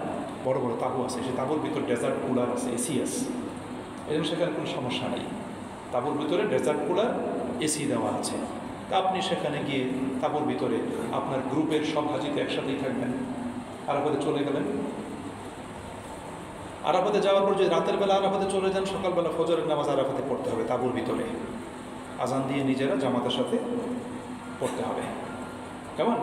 বড় বড় তাঁবু আছে। সেই তাঁবুর ভিতর ডেজার্ট কুলার আছে, এসি আছে, এরকম সেখানে কোনো সমস্যা নেই। তাঁবুর ভিতরে ডেজার্ট কুলার, এসি দেওয়া আছে। তা আপনি সেখানে গিয়ে তাঁবুর ভিতরে আপনার গ্রুপের সব হাজিতে একসাথেই থাকবেন। আরাফাতে চলে গেলেন। আরাফাতে যাওয়ার পর যদি রাতের বেলা আরাফাতে চলে যান, সকালবেলা ফজরের নামাজ আরাফাতে পড়তে হবে তাঁবুর ভিতরে, আজান দিয়ে নিজেরা জামাতের সাথে পড়তে হবে। কেমন?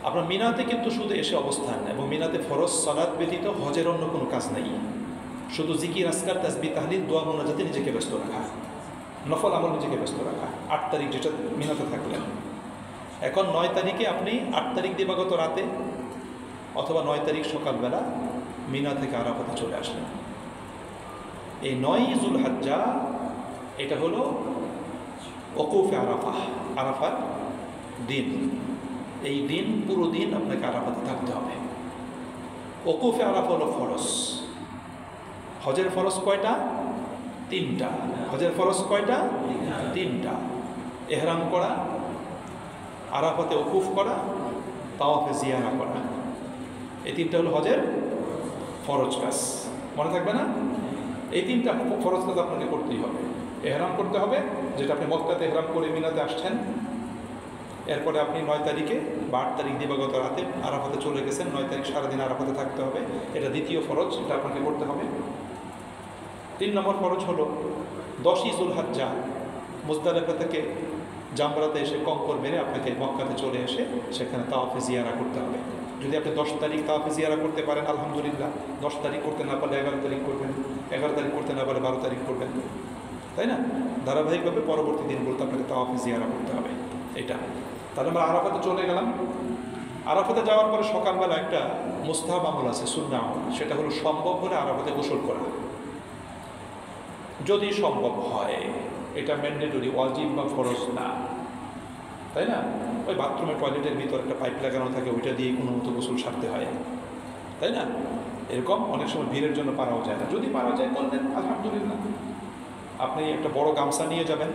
আপনার মিনাতে কিন্তু শুধু এসে অবস্থান, এবং মিনাতে ফরজ সালাত ব্যতীত হজের অন্য কোনো কাজ নেই। শুধু জিকির, আসকার, তাসবিহ, তাহলিল, দোয়া, মুনাজাতে নিজেকে ব্যস্ত রাখা, নফল আমল নিজেকে ব্যস্ত রাখা। 8 তারিখ যেটা মিনাতে থাকলেন, এখন 9 তারিখে আপনি 8 তারিখ দিবাগত রাতে অথবা 9 তারিখ সকালবেলা মিনা থেকে আরাফাতে চলে আসলেন। এই 9 যুলহজ্জা এটা হলো ওকুফে আরাফা, আরাফার দিন। এই দিন পুরো দিন আপনাকে আরাফাতে থাকতে হবে। ওকুফে আরাফা হলো ফরজ। হজের ফরজ কয়টা? 3টা। হজের ফরজ কয়টা? 3টা। এহরাম করা, আরাফাতে ওকুফ করা, তাওয়াফে জিয়ারা করা, এই 3টা হলো হজের ফরজ কাজ। মনে থাকবে না? এই 3টা ফরজ কাজ আপনাকে করতেই হবে। এহরাম করতে হবে, যেটা আপনি মক্কাতে এহরাম করে মিনাতে আসছেন। এরপরে আপনি 9 তারিখে বা 8 তারিখ দিবাগত রাতে আরাফাতে চলে গেছেন। 9 তারিখ সারাদিন আরাফাতে থাকতে হবে, এটা দ্বিতীয় ফরজ, এটা আপনাকে করতে হবে। 3 নম্বর ফরজ হলো 10ই যুলহজ্জা মুজদালিফা থেকে জামরাতে এসে কঙ্কর মেরে আপনাকে মক্কাতে চলে এসে সেখানে তাওয়াফে জিয়ারা করতে হবে। যদি আপনি 10 তারিখ তাওয়াফে জিয়ারা করতে পারেন আলহামদুলিল্লাহ, 10 তারিখ করতে না পারলে 11 তারিখ করবেন, 11 তারিখ করতে না পারলে 12 তারিখ করবেন, তাই না? ধারাবাহিকভাবে পরবর্তী দিনগুলোতে আপনাকে তাওয়াফে জিয়ারা করতে হবে। এটা তাহলে আমরা আরাফাতে চলে গেলাম। আরাফাতে যাওয়ার পরে সকালবেলা একটা মুস্তাহাব আমল আছে, সুন্নাহ আমল, সেটা হলো সম্ভব হলে আরাফাতে গোসল করা, যদি সম্ভব হয়। এটা ম্যান্ডেটরি, ওয়াজিব বা ফরজ না, তাই না? ওই বাথরুমে টয়লেটের ভিতর একটা পাইপ লাগানো থাকে, ওইটা দিয়ে কোনো মতো গোসল সারতে হয়, তাই না? এরকম অনেক সময় ভিড়ের জন্য পারাও যায় না, যদি পারা যায় করলেন আলহামদুলিল্লাহ। আপনি একটা বড় গামছা নিয়ে যাবেন,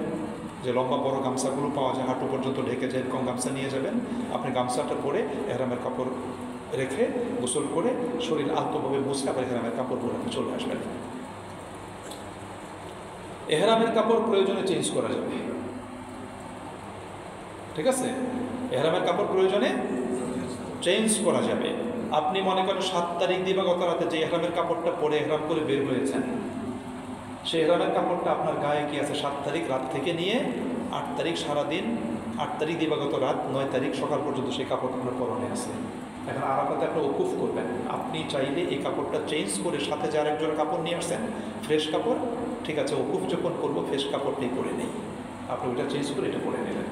যে লম্বা বড় গামছাগুলো পাওয়া যায়, হাঁটু পর্যন্ত ঢেকে যায়, এরকম গামছা নিয়ে যাবেন। আপনি গামছাটা পরে এহরামের কাপড় রেখে গোসল করে শরীর আলতোভাবে মুছে আবার এহরামের কাপড় পরে আপনি চলে আসবেন। এহরামের কাপড় প্রয়োজনে চেঞ্জ করা যাবে, ঠিক আছে? এহরামের কাপড় প্রয়োজনে চেঞ্জ করা যাবে। আপনি মনে করেন 7 তারিখ দিবাগত রাতে যে এহরামের কাপড়টা পরে এহরাম করে বের হয়েছেন, সেই এহরামের কাপড়টা আপনার গায়ে কি আছে 7 তারিখ রাত থেকে নিয়ে 8 তারিখ সারাদিন, 8 তারিখ দিবাগত রাত, 9 তারিখ সকাল পর্যন্ত সেই কাপড় আপনার পরনে আছে। এখন আরাফাতে আপনি ওকুফ করবেন, আপনি চাইলে এই কাপড়টা চেঞ্জ করে সাথে যে আরেকজন কাপড় নিয়ে আসছেন, ফ্রেশ কাপড়, ঠিক আছে, ওকুফ যখন করবো ফ্রেশ কাপড়টাই পরে নেই, আপনি ওইটা চেঞ্জ করে এটা পরে নেবেন।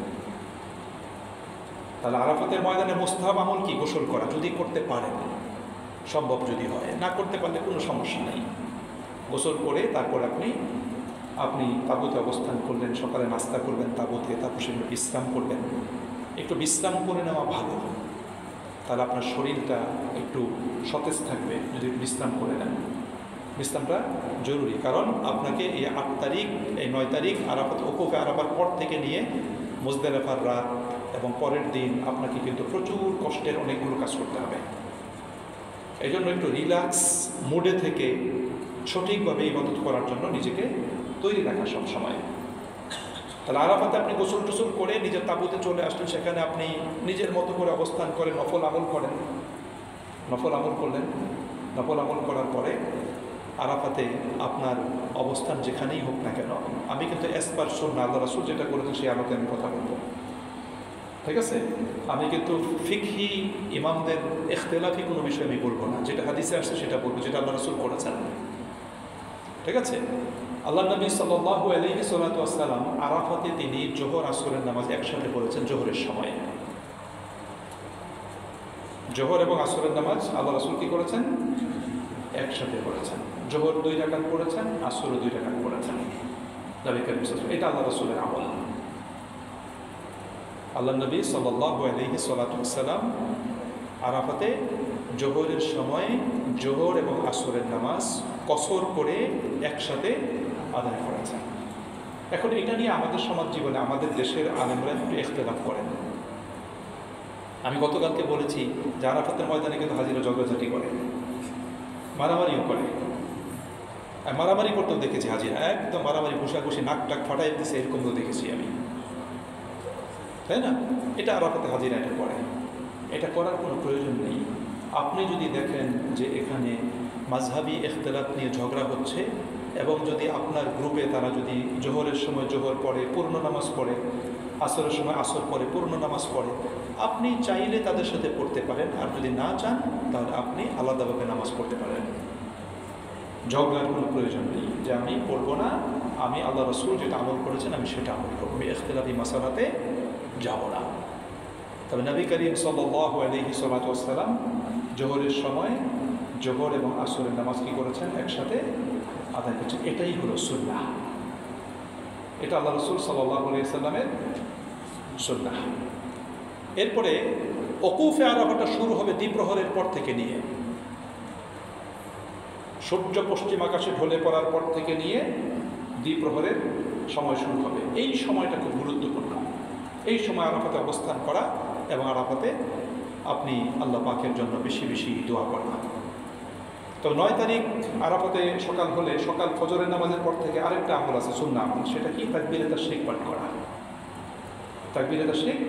তাহলে আরাফাতের ময়দানে মুস্তাহাব আমল কি? গোসল করা, যদি করতে পারেন, সম্ভব যদি হয়। না করতে পারলে কোনো সমস্যা নেই। গোসল করে তারপর আপনি তাঁবুতে অবস্থান করলেন, সকালে নাস্তা করবেন তাঁবুতে, তারপর সেগুলো বিশ্রাম করবেন। একটু বিশ্রাম করে নেওয়া ভালো, তাহলে আপনার শরীরটা একটু সতেজ থাকবে যদি বিশ্রাম করে নেন। বিশ্রামটা জরুরি, কারণ আপনাকে এই 8 তারিখ, এই 9 তারিখ আরাফাত ওকুফে আরাফার পর থেকে নিয়ে মুজদালিফার রাত এবং পরের দিন আপনাকে কিন্তু প্রচুর কষ্টের অনেকগুলো কাজ করতে হবে। এই জন্য একটু রিল্যাক্স মুডে থেকে সঠিকভাবে ইবাদত করার জন্য নিজেকে তৈরি রাখা সব সময়। তাহলে আরাফাতে আপনি গোসল টোসল করে নিজের তাঁবুতে চলে আসলেন, সেখানে আপনি নিজের মতো করে অবস্থান করে নফল আমল করেন, নফল আমল করলেন। নফল আমল করার পরে আরাফাতে আপনার অবস্থান যেখানেই হোক না কেন, আমি কিন্তু এসপার সুন্নাহ আল্লাহ রাসূল যেটা করেছেন সেই আলোকে আমি কথা বলবো, ঠিক আছে? আমি কিন্তু ফিকহি ইমামদের ইখতিলাফি কোনো বিষয় আমি বলবো না, যেটা হাদিসে আসছে সেটা বলবো, যেটা আল্লাহ রাসূল করেছেন, ঠিক আছে? আল্লাহ নবী সাল্লাল্লাহু আলাইহি ওয়াসাল্লাম আরাফাতে তিনি জোহর আসরের নামাজ একসাথে পড়েছেন জোহরের সময়। জোহর এবং আসরের নামাজ আল্লাহ রাসূল কি করেছেন? একসাথে পড়েছেন। জোহর 2 রাকাত পড়েছেন, আসরও 2 রাকাত পড়েছেন। নবী করিম সাল্লাল্লাহু আলাইহি ওয়াসাল্লাম, এটা আল্লাহ রাসূলের আমল। আল্লাহ নবী সাল্লাল্লাহু আলাইহি ওয়াসাল্লাম আরাফাতে জোহরের সময় জোহর এবং আসরের নামাজ কসর করে একসাথে আদায় করেছেন। এখন এটা নিয়ে আমাদের সমাজ জীবনে আমাদের দেশের আলেমরা একটু ইখতিলাফ করেন। আমি গতকালকে বলেছি যে আরাফাতের ময়দানে কিন্তু হাজিরা ঝগড়াঝাটি করে, মারামারিও করে। মারামারি করতেও দেখেছি হাজিরা, একদম মারামারি ঘুষাঘুষি নাক টাক ফাটাই দিচ্ছে, এরকমও দেখেছি আমি, তাই না? এটা আরাফাতে হাজিরা এটা করে, এটা করার কোনো প্রয়োজন নেই। আপনি যদি দেখেন যে এখানে মাযহাবি ইখতিলাফ নিয়ে ঝগড়া হচ্ছে এবং যদি আপনার গ্রুপে তারা যদি জোহরের সময় জোহর পড়ে পূর্ণ নামাজ পড়ে, আসরের সময় আসর পড়ে পূর্ণ নামাজ পড়ে, আপনি চাইলে তাদের সাথে পড়তে পারেন, আর যদি না চান তাহলে আপনি আলাদাভাবে নামাজ পড়তে পারেন। ঝগড়ার কোনো প্রয়োজন নেই যে আমি পড়বো না, আমি আল্লাহ রাসূল যেটা আমল করেছেন আমি সেটা আমল করবো, আমি ইখতিলাফি মাসালাতে যাব না। তবে নবী করিম সাল্লাল্লাহু আলাইহি ওয়াসাল্লাম জোহরের সময় জোহর এবং আসরের নামাজ কি করেছেন? একসাথে আদায় করেছেন। এটাই হলো সুন্নাহ, এটা আল্লাহ রাসূল সাল্লাল্লাহু আলাইহি ওয়াসাল্লামের সুন্নাহ। এরপরে ওকুফে আরাফাটা শুরু হবে দ্বিপ্রহরের পর থেকে নিয়ে, সূর্য পশ্চিম আকাশে ঢলে পড়ার পর থেকে নিয়ে দ্বিপ্রহরের সময় শুরু হবে। এই সময়টা খুব গুরুত্বপূর্ণ। এই সময় আরাফাতে অবস্থান করা এবং আরাফাতে আপনি আল্লাহ পাকের জন্য বেশি বেশি দোয়া করা। তো 9 তারিখ আরাফাতে সকাল হলে সকাল ফজরের নামাজের পর থেকে আরেকটা আমল আছে, সুন্নাহ আমল। সেটা কি? তাকবীরে তাশরিক পাঠ করা। তাকবীরে তাশরিক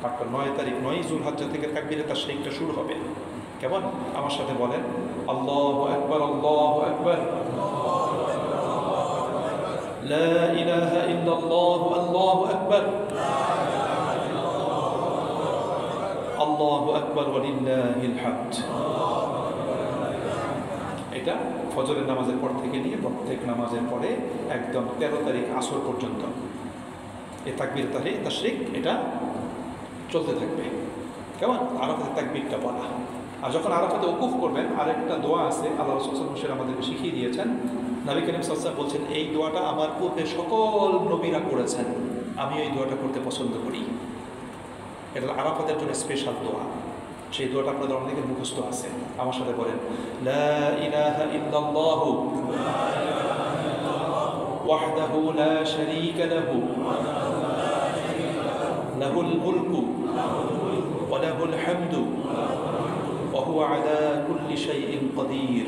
পাঠ করা 9 তারিখ 9 যুলহজ্জা থেকে তাকবীরে তাশরিকটা শুরু হবে। কেমন? আমার সাথে বলেন, আল্লাহু আকবার, আল্লাহু আকবার, লা ইলাহা ইল্লাল্লাহ, আল্লাহু আকবার, আল্লাহু আকবার ওয়া লিল্লাহিল হামদ। এটা ফজরের নামাজের পর থেকে নিয়ে প্রত্যেক নামাজের পরে একদম 13 তারিখ আসর পর্যন্ত এই তাকবীর তাশরিক এটা চলতে থাকবে। কেমন? আরাফাতে তাকবীরটা বলা। আর যখন আরাফাতে ওকুফ করবেন আরেকটা দোয়া আছে, আল্লাহ রাসূল সাল্লাল্লাহু আলাইহি ওয়াসাল্লাম আমাদেরকে শিখিয়ে দিয়েছেন। নবী করিম সাল্লাল্লাহু আলাইহি ওয়াসাল্লাম বলছেন, এই দোয়াটা আমার পূর্বে সকল নবীরা করেছেন, আমি এই দোয়াটা করতে পছন্দ করি। এটা আরাফাতের জন্য স্পেশাল দোয়া। সেই দোয়াটা আপনাদের অনেকের মুখস্থ আছে। আমার সাথে বলেন, লা ইলাহা ইল্লাল্লাহু ওয়াহদাহু লা শারীকা লাহু লাহুল মুলকু ওয়া লাহুল হামদু ওয়া হুয়া আলা কুল্লি শাইইন কাদির।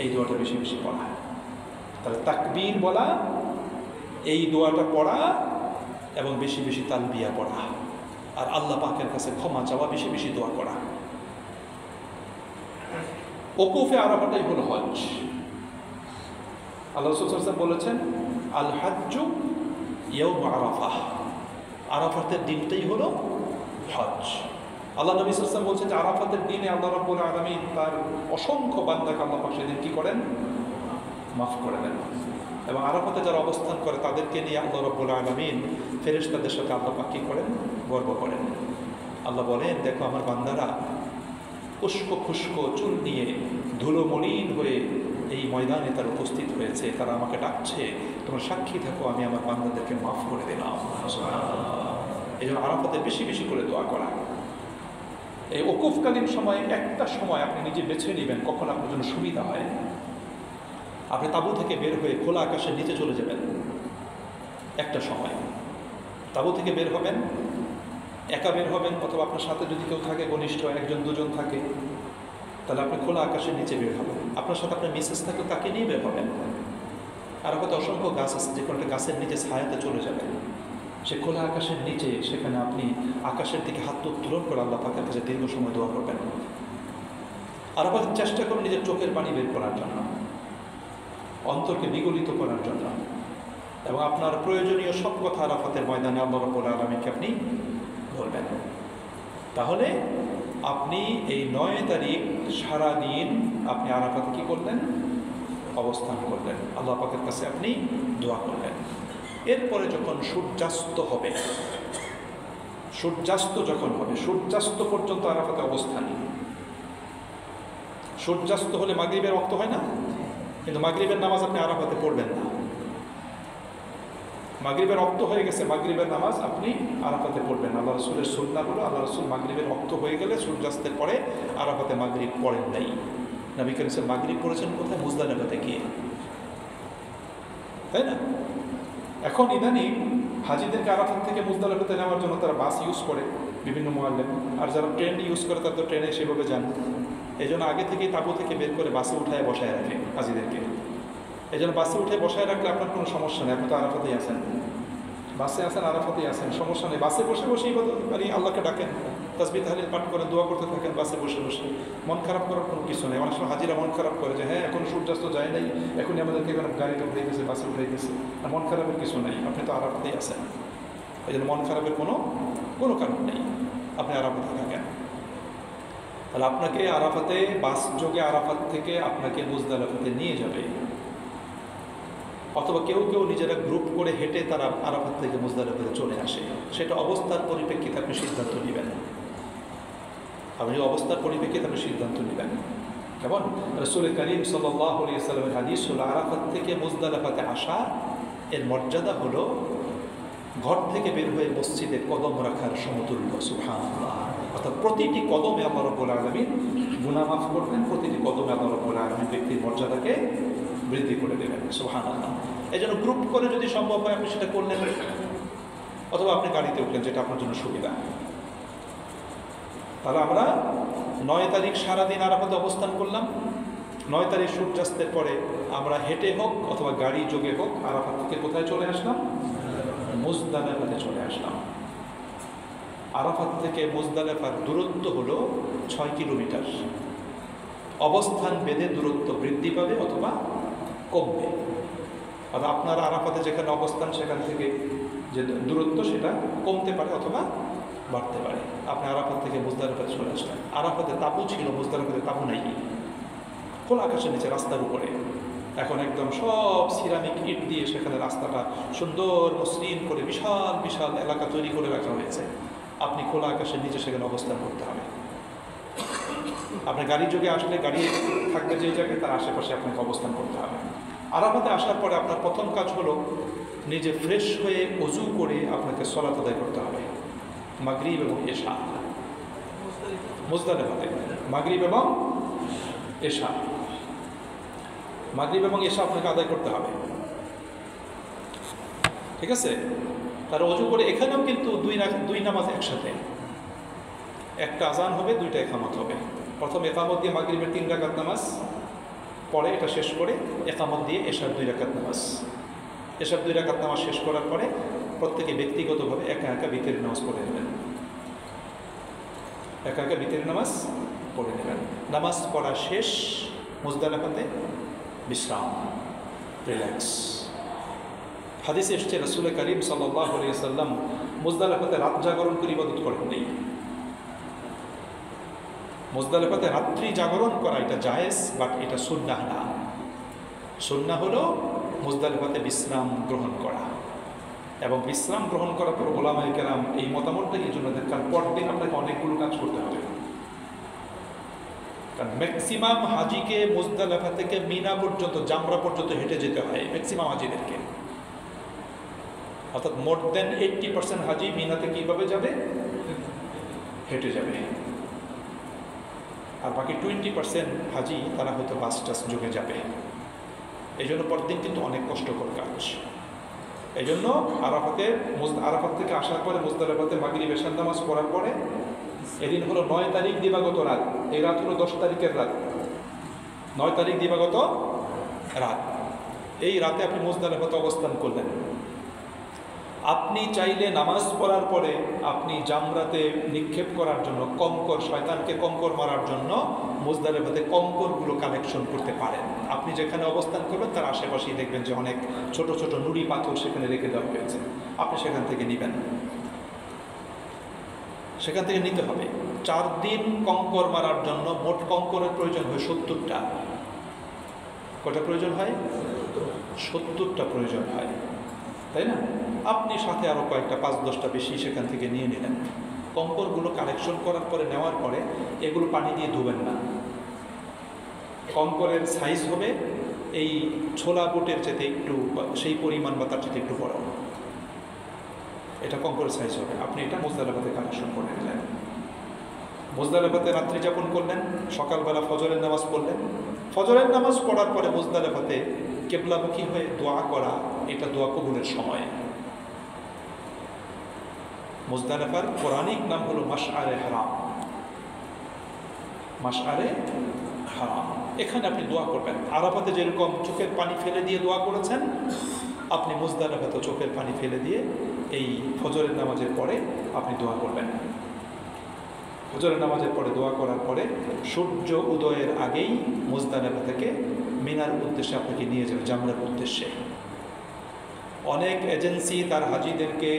এই দোয়াটা বেশি বেশি পড়া। তাহলে তাকবীর বলা, এই দোয়াটা পড়া এবং বেশি বেশি তালবিয়া পড়া, আর আল্লাহ পাকের কাছে ক্ষমা চাওয়া, বেশি বেশি দোয়া করা। ওকুফে আরাফাটাই হলো হজ। আল্লাহ রাসূল সাল্লাল্লাহু আলাইহি ওয়াসাল্লাম বলেছেন, আল হাজ্জু ইয়াউম আরাফাহ, আরাফাতের দিনটাই হলো হজ। আল্লাহ নবী সাল্লাল্লাহু আলাইহি ওয়াসাল্লাম বলছেন যে আরাফাতের দিনে আল্লাহ রাব্বুল আলামিন তার অসংখ্য বান্দাকে আল্লাহ পাক সেদিন কি করেন? মাফ করে দেন। এবং আরাফাতে যারা অবস্থান করে তাদেরকে নিয়ে আল্লাহ রাব্বুল আলামিন ফেরেশতাদের সাথে আল্লাহ পাক কি করেন? গর্ব করেন। আল্লাহ বলেন, দেখো আমার বান্দারা উস্কো খুস্কো চুল নিয়ে ধুলো মলিন হয়ে এই ময়দানে তারা উপস্থিত হয়েছে, তারা আমাকে ডাকছে, তোমরা সাক্ষী থাকো আমি আমার বান্দাদেরকে মাফ করে দিলাম। এই জন্য আরাফাতে বেশি বেশি করে দোয়া করা। এই ওকুফকালীন সময় একটা সময় আপনি নিজে বেছে নেবেন কখন আপনার জন্য সুবিধা হয়। আপনি তাঁবু থেকে বের হয়ে খোলা আকাশের নিচে চলে যাবেন একটা সময়, তাঁবু থেকে বের হবেন, একা বের হবেন অথবা আপনার সাথে যদি কেউ থাকে ঘনিষ্ঠ, একজন দুজন থাকে, তাহলে আপনি খোলা আকাশের নিচে বের হবেন। আপনার সাথে আপনার মিসেস থাকলে তাকে নিয়ে বের হবেন। আর হয়তো অসংখ্য গাছ আছে, যে কোনো একটা গাছের নিচে ছায়াতে চলে যাবেন, সে খোলা আকাশের নিচে, সেখানে আপনি আকাশের দিকে হাত উত্তোলন করে আল্লাহ পাকের কাছে দীর্ঘ সময় দোয়া করবেন। আরাফাতে চেষ্টা করুন নিজের চোখের পানি বের করার জন্য, অন্তরকে বিগলিত করার জন্য, এবং আপনার প্রয়োজনীয় সব কথা আরাফাতের ময়দানে আল্লাহ রাব্বুল আলামিনকে আপনি বলবেন। তাহলে আপনি এই 9 তারিখ সারাদিন আপনি আরাফাতে কী করলেন? অবস্থান করলেন, আল্লাহ পাকের কাছে আপনি দোয়া করলেন। এরপরে যখন সূর্যাস্ত হবে, সূর্যাস্ত যখন হবে, সূর্যাস্ত পর্যন্ত আরাফাতে অবস্থান। সূর্যাস্ত হলে মাগরিবের ওয়াক্ত হয় না, কিন্তু মাগরিবের নামাজ আপনি আরাফাতে পড়বেন না। মাগরিবের ওয়াক্ত হয়ে গেছে, মাগরিবের নামাজ আপনি আরাফাতে পড়বেন। আল্লাহ রাসূলের সুন্নাহ হলো আল্লাহ রাসূল মাগরিবের ওয়াক্ত হয়ে গেলে সূর্যাস্তের পরে আরাফাতে মাগরিব পড়েন নাই। নবী করিম সাল্লাল্লাহু আলাইহি ওয়াসাল্লাম মাগরিব পড়েছেন কোথায়? মুজদালিফাতে গিয়ে, তাই না? এখন ইদানিং হাজিদেরকে আরাফাত থেকে মুজদালিফাতে নেওয়ার জন্য তারা বাস ইউজ করে, বিভিন্ন মুআল্লিম, আর যারা ট্রেন ইউজ করে তারা তো ট্রেনে সেভাবে যান। এই জন্য আগে থেকেই তাঁবু থেকে বের করে বাসে উঠায় বসায় রাখে হাজিদেরকে। এই জন্য বাসে উঠে বসায় রাখলে আপনার কোনো সমস্যা নেই, আপনি তো আরাফাতেই আছেন, বাসে আছেন, আরাফাতেই আছেন, সমস্যা নেই। বাসে বসে বসেই মানে আল্লাহকে ডাকেন, তাসবিহ তাহলিল পাঠ করেন, দোয়া করতে থাকেন বাসে বসে বসে। মন খারাপ করার কোনো কিছু নেই। অনেক সময় হাজিরা মন খারাপ করে যে হ্যাঁ এখন সূর্যাস্ত যায় নাই, এখনই আমাদেরকে গাড়িতে উঠে গেছে, বাসে উঠে গেছে। আর মন খারাপের কিছু নেই, আপনি তো আরাফাতেই আছেন। এই জন্য মন খারাপের কোনো কারণ নেই, আপনি আরাফাতে থাকেন। তাহলে আপনাকে আরাফাতে বাস যোগে আরাফাত থেকে আপনাকে মুজদালিফাতে নিয়ে যাবে, অথবা কেউ কেউ নিজেরা গ্রুপ করে হেঁটে তারা আরাফাত থেকে মুজদালিফাতে চলে আসে। সেটা অবস্থার পরিপ্রেক্ষিতে আপনি সিদ্ধান্ত নেবেন। আপনি অবস্থার পরিপ্রেক্ষিতে আপনি সিদ্ধান্ত নেবেন। কেমন? রাসূল করিম সাল্লাল্লাহু আলাইহি ওয়াসাল্লামের হাদিস হলো আরাফাত থেকে মুজদালিফাতে আসা এর মর্যাদা হলো ঘর থেকে বের হয়ে মসজিদে কদম রাখার সমতুল্য। সুবহানাল্লাহ। অর্থাৎ প্রতিটি কদমে আল্লাহ রাব্বুল আলামিন গুনাহ মাফ করবেন, প্রতিটি কদমে আল্লাহ রাব্বুল আলামিন ব্যক্তির মর্যাদাকে বৃদ্ধি করে দেবেন। সুবহানাল্লাহ। এই জন্য গ্রুপ করে যদি সম্ভব হয় আপনি সেটা করলেন, অথবা আপনি গাড়িতে উঠলেন, যেটা আপনার জন্য সুবিধা। তাহলে আমরা 9 তারিখ সারাদিন আরাফাতে অবস্থান করলাম। 9 তারিখ সূর্যাস্তের পরে আমরা হেঁটে হোক অথবা গাড়ি যোগে হোক আরাফাত থেকে কোথায় চলে আসলাম? মুজদালিফাতে চলে আসলাম। আরাফাত থেকে মুজদালিফার দূরত্ব হলো 6 কিলোমিটার। অবস্থান ভেদে দূরত্ব বৃদ্ধি পাবে অথবা কমবে। আর আপনার আরাফাতে যেখানে অবস্থান সেখান থেকে যে দূরত্ব সেটা কমতে পারে অথবা বাড়তে পারে। আপনি আরাফাত থেকে মুজদালিফাতে চলে আসলেন। আরাফাতে তাঁবু ছিল, মুজদালিফাতে তাঁবু নাই, খোলা আকাশের নিচে রাস্তার উপরে। এখন একদম সব সিরামিক ইট দিয়ে সেখানে রাস্তাটা সুন্দর মসৃণ করে বিশাল বিশাল এলাকা তৈরি করে রাখা হয়েছে। আপনি খোলা আকাশের নিচে সেখানে অবস্থান করতে হবে। আপনি গাড়ি যোগে আসলে গাড়ি থাকবে যে জায়গায়, তার আশেপাশে আপনাকে অবস্থান করতে হবে। আরাফাতে আসার পরে আপনার প্রথম কাজ হলো নিজে ফ্রেশ হয়ে ওযু করে আপনাকে সালাত আদায় করতে হবে। মাগরিব এবং এশা মুজদালিফাতে, মাগরিব এবং এশা, মাগরিব এবং এশা আপনাকে আদায় করতে হবে। ঠিক আছে? তার ওযু করে এখানেও কিন্তু দুই নামাজ একসাথে, একটা আজান হবে, দুইটা ইকামত হবে। প্রথম ইকামত দিয়ে মাগরিবের 3 রাকাত নামাজ পরে এটা শেষ করে ইকামত দিয়ে এশার 2 রাকাত নামাজ। এশার 2 রাকাত নামাজ শেষ করার পরে প্রত্যেকে ব্যক্তিগতভাবে একা একা বিতরের নামাজ পড়ে নেবেন। একা একা বিতরের নামাজ পড়ে নেবেন। নামাজ পড়া শেষ, মুজদালিফাতে বিশ্রাম, রিল্যাক্স। হাদিসে এসেছে রাসূল করিম সাল্লাল্লাহু আলাইহি ওয়াসাল্লাম মুজদালিফাতে রাত জাগরণ করে ইবাদত করেন নাই। মুজদালিফাতে রাত্রি জাগরণ করা এটা জায়েজ, বাট এটা সুন্নাহ না। সুন্নাহ হলো মুজদালিফাতে বিশ্রাম গ্রহণ করা, এবং বিশ্রাম গ্রহণ করার পর ওলামায়ে কেরাম এই মতামতটাই এই জন্য দেন, কারণ পরদিন আপনাকে অনেকগুলো কাজ করতে হবে। কারণ ম্যাক্সিমাম হাজিকে মুজদালিফা থেকে মিনা পর্যন্ত, জামরা পর্যন্ত হেঁটে যেতে হয় ম্যাক্সিমাম হাজিদেরকে। অর্থাৎ মোর দেন 80% হাজি মিনাতে কীভাবে যাবে? হেঁটে যাবে। আর বাকি 20% হাজি তারা হয়তো বাস টাস যোগে যাবে। এই জন্য পরদিন কিন্তু অনেক কষ্টকর কাজ। এই জন্য আরাফাত থেকে আসার পরে মুজদালিফাতে মাগরিব এশার নামাজ পড়ার পরে এদিন হলো 9 তারিখ দিবাগত রাত। এই রাত হলো 10 তারিখের রাত। 9 তারিখ দিবাগত রাত। এই রাতে আপনি মুজদালিফাতে অবস্থান করলেন। আপনি চাইলে নামাজ পড়ার পরে আপনি জামরাতে নিক্ষেপ করার জন্য কঙ্কর, শয়তানকে কঙ্কর মারার জন্য মুজদালিফাতে কঙ্করগুলো কালেকশন করতে পারেন। আপনি যেখানে অবস্থান করবেন তার আশেপাশেই দেখবেন যে অনেক ছোট ছোট নুড়ি পাথর সেখানে রেখে দেওয়া হয়েছে, আপনি সেখান থেকে নেবেন, সেখান থেকে নিতে হবে। 4 দিন কঙ্কর মারার জন্য মোট কঙ্করের প্রয়োজন হয় 70টা। কটা প্রয়োজন হয়? 70টা প্রয়োজন হয়, তাই না? আপনি সাথে আরও কয়েকটা 5-10টা বেশি সেখান থেকে নিয়ে নিলেন। কঙ্করগুলো কালেকশন করার পরে, নেওয়ার পরে এগুলো পানি দিয়ে ধুবেন না। কঙ্করের সাইজ হবে এই ছোলা বুটের চেয়ে একটু, সেই পরিমাণ বা তার চেয়ে একটু বড়, এটা কঙ্করের সাইজ হবে। আপনি এটা মুজদালিফাতে কালেকশন করে নিলেন। মুজদালিফাতে রাত্রি যাপন করলেন, সকালবেলা ফজরের নামাজ পড়লেন। ফজরের নামাজ পড়ার পরে মুজদালিফাতে কেবলামুখী হয়ে দোয়া করা, এটা দোয়া কবুলের সময়। মুজদালিফার কোরআনিক নাম হলো মাশআরে হারাম। মাশআরে হারাম, এখানে আপনি দোয়া করবেন। আরাফাতে যেরকম চোখের পানি ফেলে দিয়ে দোয়া করেছেন, আপনি মুজদালিফাতে চোখের পানি ফেলে দিয়ে এই ফজরের নামাজের পরে আপনি দোয়া করবেন। ফজরের নামাজের পরে দোয়া করার পরে সূর্য উদয়ের আগেই মুজদালিফা থেকে মিনার উদ্দেশ্যে আপনাকে নিয়ে যাবে, জামরার উদ্দেশ্যে। অনেক এজেন্সি তার হাজিদেরকে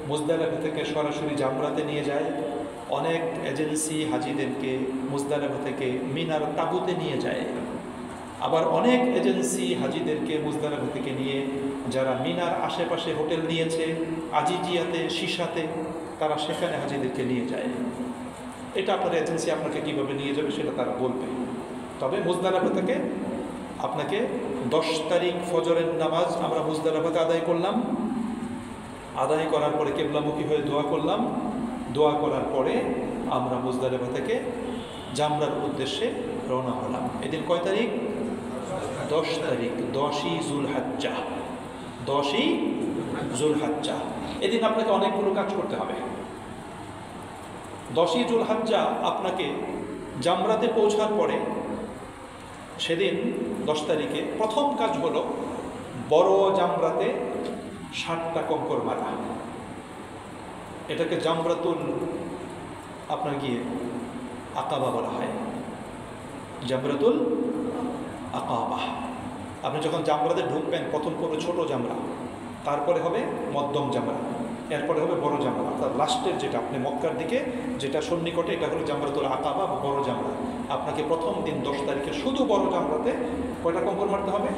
মুজদালিফা থেকে সরাসরি জামরাতে নিয়ে যায়, অনেক এজেন্সি হাজিদেরকে মুজদালিফা থেকে মিনার তাঁবুতে নিয়ে যায়, আবার অনেক এজেন্সি হাজিদেরকে মুজদালিফা থেকে নিয়ে যারা মিনার আশেপাশে হোটেল নিয়েছে, আজিজিয়াতে, শিশাতে, তারা সেখানে হাজিদেরকে নিয়ে যায়। এটা আপনার এজেন্সি আপনাকে কীভাবে নিয়ে যাবে সেটা তারা বলবে। তবে মুজদালিফা থেকে আপনাকে 10 তারিখ ফজরের নামাজ আমরা মুজদালিফাতে আদায় করলাম। আদায় করার পরে কেবলামুখী হয়ে দোয়া করলাম। দোয়া করার পরে আমরা মুজদালিফা থেকে জামরার উদ্দেশ্যে রওনা হলাম। এদিন কয় তারিখ? 10 তারিখ, 10ই জুলহাজ্জা। 10ই জুলহাজ্জা। এদিন আপনাকে অনেকগুলো কাজ করতে হবে। 10ই জুলহাজ্জা আপনাকে জামরাতে পৌঁছার পরে, সেদিন 10 তারিখে প্রথম কাজ হলো বড় জামরাতে 60টা কঙ্কর মারা। এটাকে জামরাতুল আপনার গিয়ে আকাবা বলা হয়, জামরাতুল আকাবা। আপনি যখন জামরাতে ঢুকবেন, প্রথম করে ছোট জামরা, তারপরে হবে মধ্যম জামরা, এরপরে হবে বড় জামরা। অর্থাৎ লাস্টের যেটা আপনি মক্কার দিকে যেটা সন্নিকটে, এটা হলো জামরাতুল আকাবা বা বড় জামরা। আপনাকে প্রথম দিন 10 তারিখে শুধু বড় জামরাতে কয়টা কঙ্কর মারতে হবে?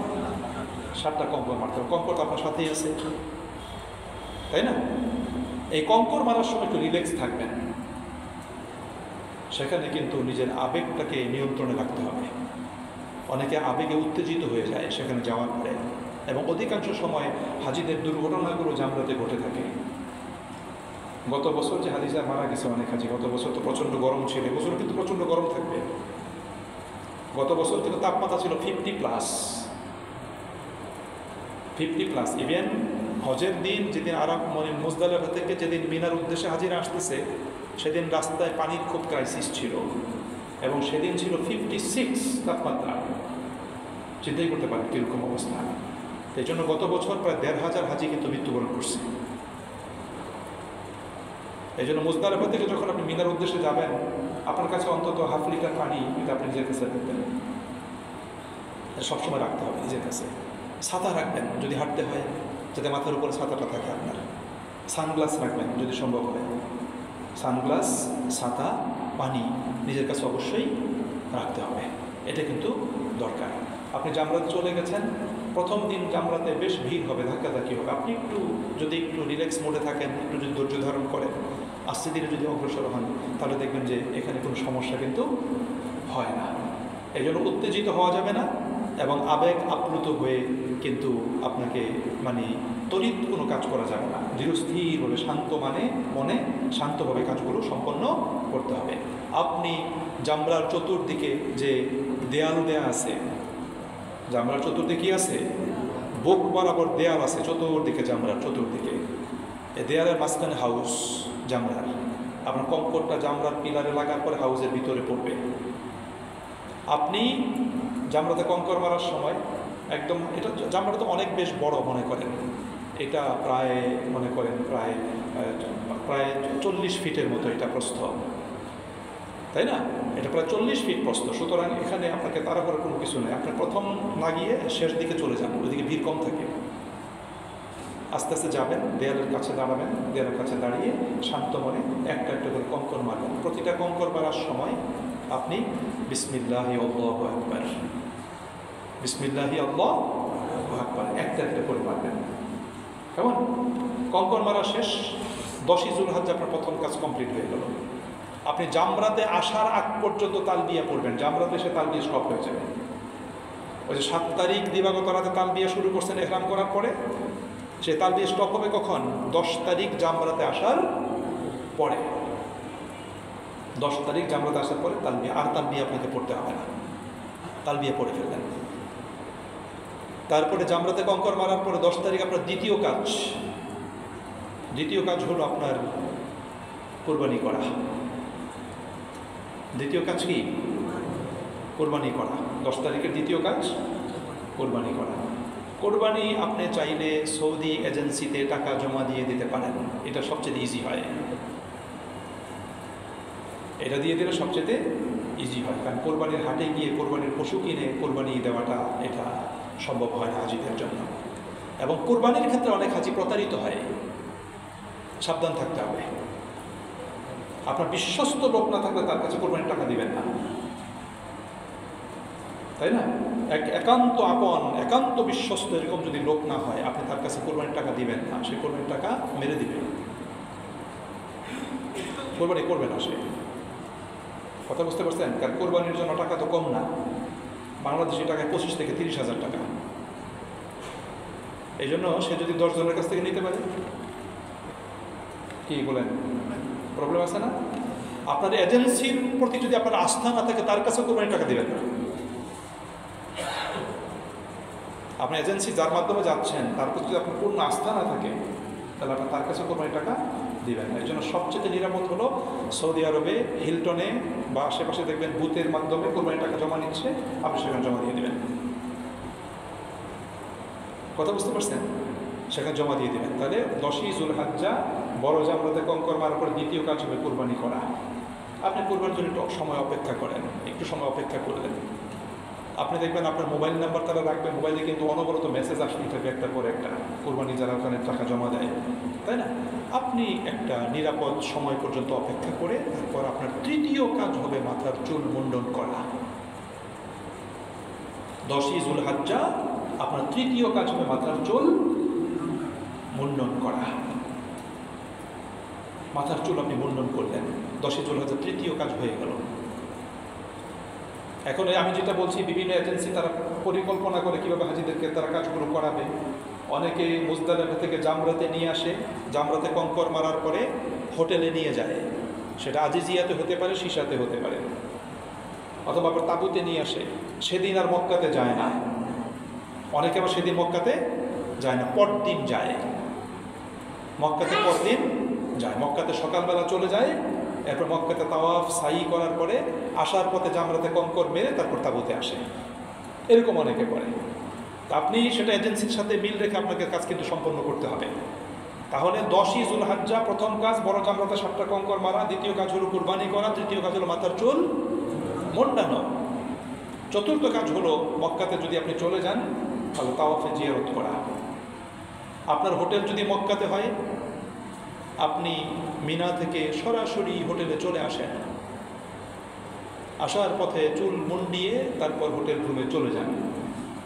60টা কঙ্কর মারতে হবে। কঙ্কর তো আপনার সাথেই আছে, তাই না? এই কঙ্কর মারার সময় একটু রিল্যাক্স থাকবেন। সেখানে কিন্তু নিজের আবেগটাকে নিয়ন্ত্রণে রাখতে হবে। অনেকে আবেগে উত্তেজিত হয়ে যায় সেখানে যাওয়ার পরে, এবং অধিকাংশ সময় হাজিদের দুর্ঘটনাগুলো জামরাতে ঘটে থাকে। গত বছর যে হাজিরা মারা গেছে অনেক হাজি, গত বছর তো প্রচণ্ড গরম ছিল, এবছর কিন্তু প্রচণ্ড গরম থাকবে। গত বছর কিন্তু তাপমাত্রা ছিল 50+। ইভেন হজের দিন যেদিন মুজদালিফা থেকে যেদিন মিনার উদ্দেশ্যে হাজিরা আসতেছে, সেদিন রাস্তায় পানির খুব ক্রাইসিস ছিল, এবং সেদিন ছিল 56 তাপমাত্রা। চিন্তাই করতে পারেন কীরকম অবস্থা। এই জন্য গত বছর প্রায় 1,500 হাজি কিন্তু মৃত্যুবরণ করছে। এই জন্য মুজদালিফা থেকে যখন আপনি মিনার উদ্দেশ্যে যাবেন, আপনার কাছে অন্তত 1/2 লিটার পানি কিন্তু আপনি নিজের কাছে রাখবেন, সবসময় রাখতে হবে নিজের কাছে। ছাতা রাখবেন যদি হাঁটতে হয়, যাতে মাথার উপরে ছাতাটা থাকে আপনার। সানগ্লাস রাখবেন যদি সম্ভব হয়, সানগ্লাস, ছাতা, পানি নিজের কাছে অবশ্যই রাখতে হবে। এটা কিন্তু দরকার। আপনি জামরাতে চলে গেছেন, প্রথম দিন জামরাতে বেশ ভিড় হবে, ধাক্কাধাক্কি হবে। আপনি যদি একটু রিল্যাক্স মোডে থাকেন, একটু যদি ধৈর্য ধারণ করেন, আস্তে ধীরে যদি অগ্রসর হন, তাহলে দেখবেন যে এখানে কোনো সমস্যা কিন্তু হয় না। এই জন্য উত্তেজিত হওয়া যাবে না, এবং আবেগ আপ্লুত হয়ে কিন্তু আপনাকে তড়িৎ কোনো কাজ করা যাবে না। ধীরস্থিরভাবে মনে শান্তভাবে কাজগুলো সম্পন্ন করতে হবে। আপনি জামরার চতুর্দিকে যে দেয়াল দেয়া আছে, জামরার চতুর্দিকে আছে বুক বরাবর দেয়াল আছে চতুর্দিকে, জামরার চতুর্দিকে। এই দেয়ালের মাঝখানে হাউস জামরার। আপনার কঙ্করটা জামরার পিলারে লাগার পরে হাউসের ভিতরে পড়বে। আপনি জামরাতে কঙ্কর মারার সময় একদম, এটা জামরাটা তো অনেক বেশ বড় মনে করেন, এটা প্রায় মনে করেন প্রায় প্রায় 40 ফিটের মতো এটা প্রস্থ, তাই না? এটা প্রায় 40 ফিট প্রস্থ। সুতরাং এখানে আপনাকে তাড়া করার কোনো কিছু নেই। আপনি প্রথম না গিয়ে শেষ দিকে চলে যান, ওইদিকে ভিড় কম থাকে। আস্তে আস্তে যাবেন, দেয়ালের কাছে দাঁড়াবেন, দেয়ালের কাছে দাঁড়িয়ে শান্ত মনে একটা একটা করে কঙ্কর মারবেন। প্রতিটা কঙ্কর মারার সময় আপনি বিসমিল্লাহি আল্লাহু আকবার, বিসমিল্লাহি আল্লাহু আকবার একটা একটা করে মারবেন। কেমন? কঙ্কর মারা শেষ। 10ই যুলহজ্জা আপনার প্রথম কাজ কমপ্লিট হয়ে গেল। আপনি জামরাতে আসার আগ পর্যন্ত তালবিয়া পড়বেন, জামরাতে এসে তালবিয়া স্টপ হয়ে যাবে। ওই যে 7 তারিখ দিবাগত রাতে তালবিয়া শুরু করছেন ইহরাম করার পরে, সে তালবিয়া স্টপ হবে কখন? 10 তারিখ জামরাতে আসার পরে। 10 তারিখ জামরাতে আসার পরে তালবিয়া, আর তালবিয়া আপনাকে পড়তে হবে না, তালবিয়া পড়ে ফেলবেন। তারপরে জামরাতে কঙ্কর মারার পরে 10 তারিখ আপনার দ্বিতীয় কাজ হলো আপনার কোরবানি করা। দ্বিতীয় কাজ কি? কোরবানি করা। 10 তারিখের দ্বিতীয় কাজ কোরবানি করা। কোরবানি আপনি চাইলে সৌদি এজেন্সিতে টাকা জমা দিয়ে দিতে পারেন, এটা সবচেয়ে ইজি হয়। এটা দিয়ে দিলে সবচেয়ে ইজি হয়, কারণ কোরবানির হাটে গিয়ে কোরবানির পশু কিনে কোরবানি দেওয়াটা এটা সম্ভব হয় না হাজিদের জন্য। এবং কোরবানির ক্ষেত্রে অনেক হাজি প্রতারিত হয়, সাবধান থাকতে হবে। আপনার বিশ্বস্ত লোক না থাকলে তার কাছে কোরবানির টাকা দিবেন না, তাই না? একান্ত আপন, একান্ত বিশ্বস্ত এরকম যদি লোক না হয়, আপনি তার কাছে কোরবানির টাকা দিবেন না। সে কোরবানির টাকা মেরে দিবে, কোরবানি করবে না সে। কথা বুঝতে পারছেন? কারণ কোরবানির জন্য টাকা তো কম না, বাংলাদেশি টাকায় 25 থেকে 30,000 টাকা। এই জন্য সে যদি 10 জনের কাছ থেকে নিতে পারে, কি বলেন, প্রবলেম আছে না? আপনার এজেন্সির প্রতি যদি আপনার আস্থা না থাকে, তার কাছে কোরবানির টাকা দিবেন না। আপনি এজেন্সি যার মাধ্যমে যাচ্ছেন তার প্রতি যদি আপনার পূর্ণ আস্থা না থাকে, তাহলে আপনার তার কাছে কোরবানির টাকা দিবেন না। এই জন্য সবচেয়ে নিরাপদ হলো সৌদি আরবে হিলটনে বা আশেপাশে দেখবেন বুথের মাধ্যমে কোরবানির টাকা জমা নিচ্ছে, আপনি সেখানে জমা দিয়ে দেবেন। কথা বুঝতে পারছেন? সেখানে জমা দিয়ে দেবেন। তাহলে 10ই যুলহজ্জা বড় জামরাতে কঙ্কর মারার পর দ্বিতীয় কাজ হবে কোরবানি করা। আপনি কোরবানির জন্য একটু সময় অপেক্ষা করেন, একটু সময় অপেক্ষা করলেন। আপনি দেখবেন আপনার মোবাইল নাম্বার তারা রাখবেন, মোবাইলে কিন্তু অনবরত মেসেজ আসতেই থাকে একটার পর একটা, কোরবানি যারা ওখানে টাকা জমা দেয়, তাই না? আপনি একটা নিরাপদ সময় পর্যন্ত অপেক্ষা করে তারপর আপনার তৃতীয় কাজ হবে মাথার চুল মুন্ডন করা। 10ই যুলহজ্জা আপনার তৃতীয় কাজ হবে মাথার চুল মুন্ডন করা। মাথার চুল আপনি মুন্ডন করলেন, 10ই যুলহজ্জা তৃতীয় কাজ হয়ে গেল। এখন আমি যেটা বলছি, বিভিন্ন এজেন্সি তারা পরিকল্পনা করে কীভাবে হাজিদেরকে তারা কাজগুলো করাবে। অনেকে মুজদালিফা থেকে জামরাতে নিয়ে আসে, জামরাতে কঙ্কর মারার পরে হোটেলে নিয়ে যায়, সেটা আজিজিয়াতে হতে পারে, সিসাতে হতে পারে, অথবা আবার তাঁবুতে নিয়ে আসে। সেদিন আর মক্কাতে যায় না, অনেকে আবার সেদিন মক্কাতে যায় না, পরদিন যায়। মক্কাতে পরদিন যায়, মক্কাতে সকালবেলা চলে যায়, এরপর মক্কাতে তাওয়াফ সাই করার পরে আসার পথে জামরাতে কঙ্কর মেরে তারপর তাঁবুতে আসে। এরকম অনেকে করে। তা আপনি সেটা এজেন্সির সাথে মিল রেখে আপনাকে কাজ কিন্তু সম্পন্ন করতে হবে। তাহলে 10ই যুলহজ্জা প্রথম কাজ বড় জামরাতে 7টা কঙ্কর মারা, দ্বিতীয় কাজ হলো কুরবানি করা, তৃতীয় কাজ হলো মাথার চুল মুন্ডানো, চতুর্থ কাজ হলো মক্কাতে যদি আপনি চলে যান তাহলে তাওয়াফে জিয়ারত করা। আপনার হোটেল যদি মক্কাতে হয়, আপনি মিনা থেকে সরাসরি হোটেলে চলে আসেন, আসার পথে চুল মুন্ডিয়ে তারপর হোটেল রুমে চলে যান।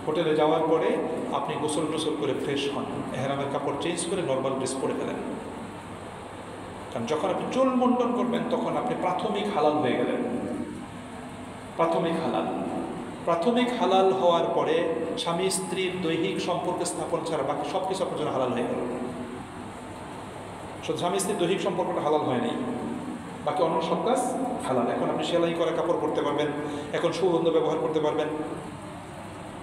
হোটেলে যাওয়ার পরে আপনি গোসল টোসল করে ফ্রেশ হন, এহরামের কাপড় চেঞ্জ করে নর্মাল ড্রেস পরে ফেলেন। কারণ যখন আপনি চুল মুন্ডন করবেন তখন আপনি প্রাথমিক হালাল হয়ে গেলেন। প্রাথমিক হালাল হওয়ার পরে স্বামী স্ত্রীর দৈহিক সম্পর্ক স্থাপন ছাড়া বাকি সব কিছু আপনার জন্য হালাল হয়ে গেল। শুধু স্বামী স্ত্রীর দৈহিক সম্পর্কটা হালাল হয় নাই, বাকি অন্য সব কাজ হালাল। এখন আপনি সেলাই করা কাপড় পরতে পারবেন, এখন সুগন্ধ ব্যবহার করতে পারবেন,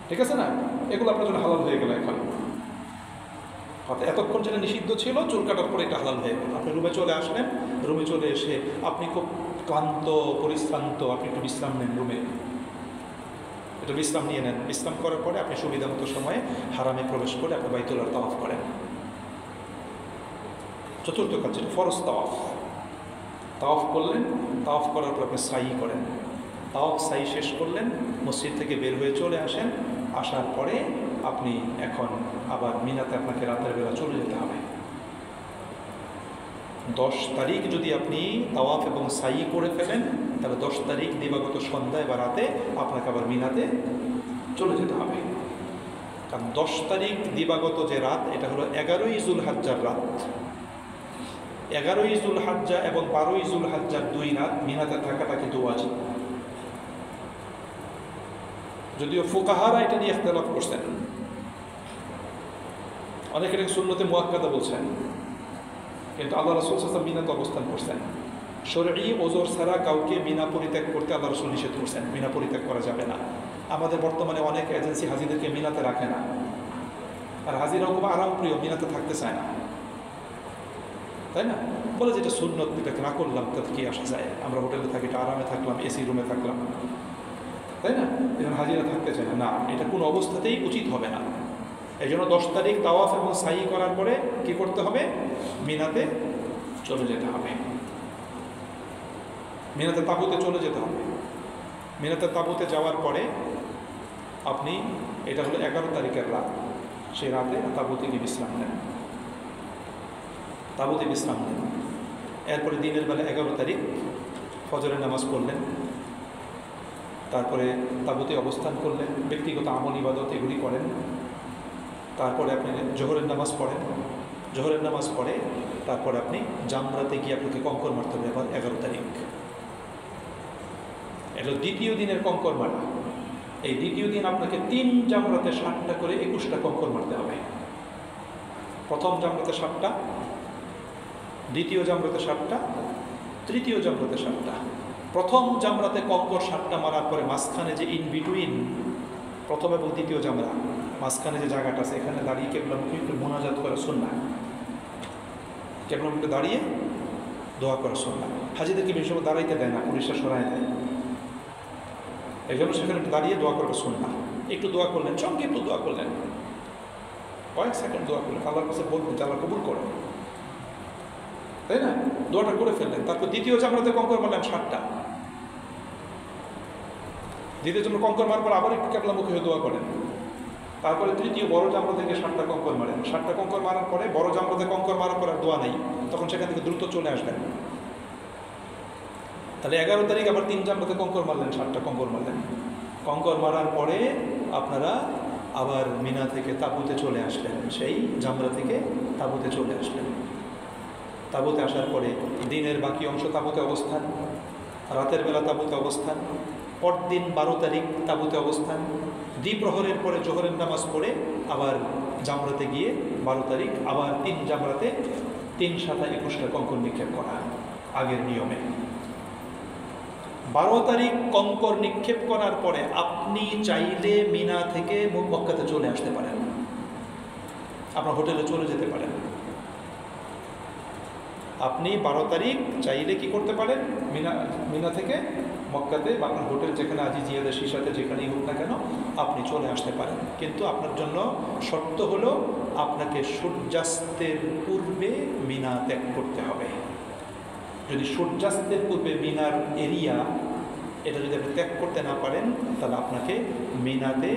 ঠিক আছে না? এগুলো আপনার জন্য হালাল হয়ে গেল। এখন এতক্ষণ যেটা নিষিদ্ধ ছিল, চুল কাটার পরে এটা হালাল হয়ে গেল। আপনি রুমে চলে আসলেন, রুমে চলে এসে আপনি খুব ক্লান্ত পরিশ্রান্ত, আপনি একটু বিশ্রাম নেন, রুমে একটু বিশ্রাম নিয়ে নেন। বিশ্রাম করার পরে আপনি সুবিধা মতো সময়ে হারামে প্রবেশ করে আপনি বাইতুল্লাহর তাওয়াফ করেন। চতুর্থ কাজ যেটা ফরজ তাওয়াফ। তাওয়াফ করলেন, তাওয়াফ করার পর আপনি সাই করেন, তাওয়াফ সাই শেষ করলেন, মসজিদ থেকে বের হয়ে চলে আসেন। আসার পরে আপনি এখন আবার মিনাতে আপনাকে রাতের বেলা চলে যেতে হবে। 10 তারিখ যদি আপনি তাওয়াফ এবং সাই করে ফেলেন, তাহলে 10 তারিখ দিবাগত সন্ধ্যায় বা রাতে আপনাকে আবার মিনাতে চলে যেতে হবে। কারণ 10 তারিখ দিবাগত যে রাত, এটা হলো 11ই জুলহাজ্জার রাত। 11ই জুলহাজ্জা এবং 12ই জুলহাজ্জার 2 রাত মিনাতে থাকাটা কিন্তু ওয়াজিব। যদিও ফুকাহারা এটা নিয়ে ইখতিলাফ করছেন, অনেকে এটাকে সুন্নতে মুআক্কাদা বলছেন, কিন্তু আল্লাহ রাসূল সাল্লাল্লাহু আলাইহি ওয়াসাল্লাম মিনাতে অবস্থান করছেন। শরঈ ওজর ছাড়া কাউকে মিনা পরিত্যাগ করতে আল্লাহ রাসূল নিষেধ করছেন, মিনা পরিত্যাগ করা যাবে না। আমাদের বর্তমানে অনেক এজেন্সি হাজিদেরকে মিনাতে রাখে না, আর হাজিরাও খুব আরামপ্রিয়, মিনাতে থাকতে চায় না, তাই না? বলে যেটা সুন্নত, এটাকে না করলাম তাতে কি আসা যায়, আমরা হোটেলে থাকি, এটা আরামে থাকলাম, এসি রুমে থাকলাম, তাই না? এখন হাজিরা থাকতে চায় না, না, এটা কোনো অবস্থাতেই উচিত হবে না। এই জন্য 10 তারিখ তাওয়াফ এবং সাই করার পরে কি করতে হবে? মিনাতে চলে যেতে হবে, মিনাতে তাঁবুতে চলে যেতে হবে। মিনাতে তাঁবুতে যাওয়ার পরে আপনি, এটা হলো 11 তারিখের রাত, সেই রাতে তাঁবুতে গিয়ে বিশ্রাম নেন, তাঁবুতে বিশ্রাম নেন। এরপরে দিনের বেলা 11 তারিখ ফজরের নামাজ পড়লেন, তারপরে তাঁবুতে অবস্থান করলেন, ব্যক্তিগত আমল ইবাদত এগুলি করেন। তারপরে আপনি জোহরের নামাজ পড়েন, জোহরের নামাজ পড়ে তারপরে আপনি জামরাতে গিয়ে আপনাকে কঙ্কর মারতে হবে। আবার 11 তারিখ এটা দ্বিতীয় দিনের কঙ্কর মারা। এই দ্বিতীয় দিন আপনাকে 3 জামরাতে 7টা করে 21টা কঙ্কর মারতে হবে। প্রথম জামরাতে 7টা, দ্বিতীয় জামরাতে 7টা, তৃতীয় জামরাতে 7টা। প্রথম জামরাতে কঙ্কর 7টা মারার পরে মাঝখানে যে ইন বিটুইন প্রথম এবং দ্বিতীয় জামরা, মাঝখানে যে জায়গাটা আছে, এখানে দাঁড়িয়ে কেবলামুখী একটু মোনাজাত করা সুন্নাহ, কেবলামুখী দাঁড়িয়ে দোয়া করা সুন্নাহ। হাজিদেরকে বেশি সময় দাঁড়াইতে দেয় না, পুলিশরা সরাই দেয়, এই জন্য সেখানে একটু দাঁড়িয়ে দোয়া করা সুন্নাহ। একটু দোয়া করলেন, সঙ্গে একটু দোয়া করলেন, কয়েক সেকেন্ড দোয়া করলেন, আল্লাহর কাছে বলবেন আল্লাহ কবুল করে, তাই না? দোয়াটা করে ফেললেন। তারপর দ্বিতীয় জামরাতে কঙ্কর মারলেন 7টা, দ্বিতীয় জামরা কঙ্কর মারার পর আবার একটু কেবলামুখী হয়ে দোয়া করেন। তারপরে তৃতীয় বড় জামরা থেকে 7টা কঙ্কর মারেন। 7টা কঙ্কর মারার পরে বড় জামরাতে কঙ্কর মারার পর আর দোয়া নেই, তখন সেখান থেকে দ্রুত চলে আসবেন। তাহলে 11 তারিখ আবার 3 জামরাতে কঙ্কর মারলেন, 7টা কঙ্কর মারলেন। কঙ্কর মারার পরে আপনারা আবার মিনা থেকে তাঁবুতে চলে আসলেন, সেই জামরা থেকে তাঁবুতে চলে আসলেন। তাঁবুতে আসার পরে দিনের বাকি অংশ তাঁবুতে অবস্থান, রাতের বেলা তাঁবুতে অবস্থান, পরদিন 12 তারিখ তাঁবুতে অবস্থান। দ্বিপ্রহরের পরে জোহরের নামাজ পড়ে আবার জামরাতে গিয়ে 12 তারিখ আবার 3 জামরাতে 3 7 21টা কঙ্কর নিক্ষেপ করা আগের নিয়মে। 12 তারিখ কঙ্কর নিক্ষেপ করার পরে আপনি চাইলে মিনা থেকে মক্কাতে চলে আসতে পারেন, আপনার হোটেলে চলে যেতে পারেন। আপনি 12 তারিখ চাইলে কি করতে পারেন? মিনা থেকে মক্কাতে বা আপনার হোটেল যেখানে আজি জিয়াদা শিশাতে যেখানেই হোক না কেন আপনি চলে আসতে পারেন। কিন্তু আপনার জন্য শর্ত হলো আপনাকে সূর্যাস্তের পূর্বে মিনা ত্যাগ করতে হবে। যদি সূর্যাস্তের পূর্বে মিনার এরিয়া এটা যদি আপনি ত্যাগ করতে না পারেন, তাহলে আপনাকে মিনাতে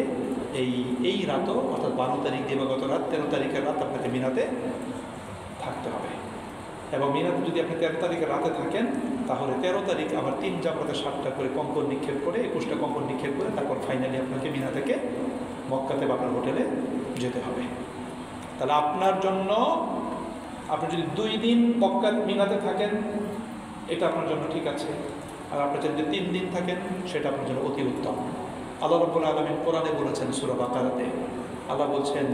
এই রাতও, অর্থাৎ 12 তারিখ দিবাগত রাত, 13 তারিখের রাত আপনাকে মিনাতে থাকতে হবে। এবং মিনাতে যদি আপনি 13 তারিখের রাতে থাকেন, তাহলে 13 তারিখ আবার 3 জামরাতে 7টা করে কঙ্কর নিক্ষেপ করে 21টা কঙ্কর নিক্ষেপ করে তারপর ফাইনালি আপনাকে মিনা থেকে মক্কাতে বা আপনার হোটেলে যেতে হবে। তাহলে আপনার জন্য, আপনি যদি 2 দিন মক্কা মিনাতে থাকেন এটা আপনার জন্য ঠিক আছে, আর আপনি যদি 3 দিন থাকেন সেটা আপনার জন্য অতি উত্তম। আল্লাহ রাব্বুল আলামিন কোরআনে বলেছেন সূরা বাকারাতে, আল্লাহ বলছেন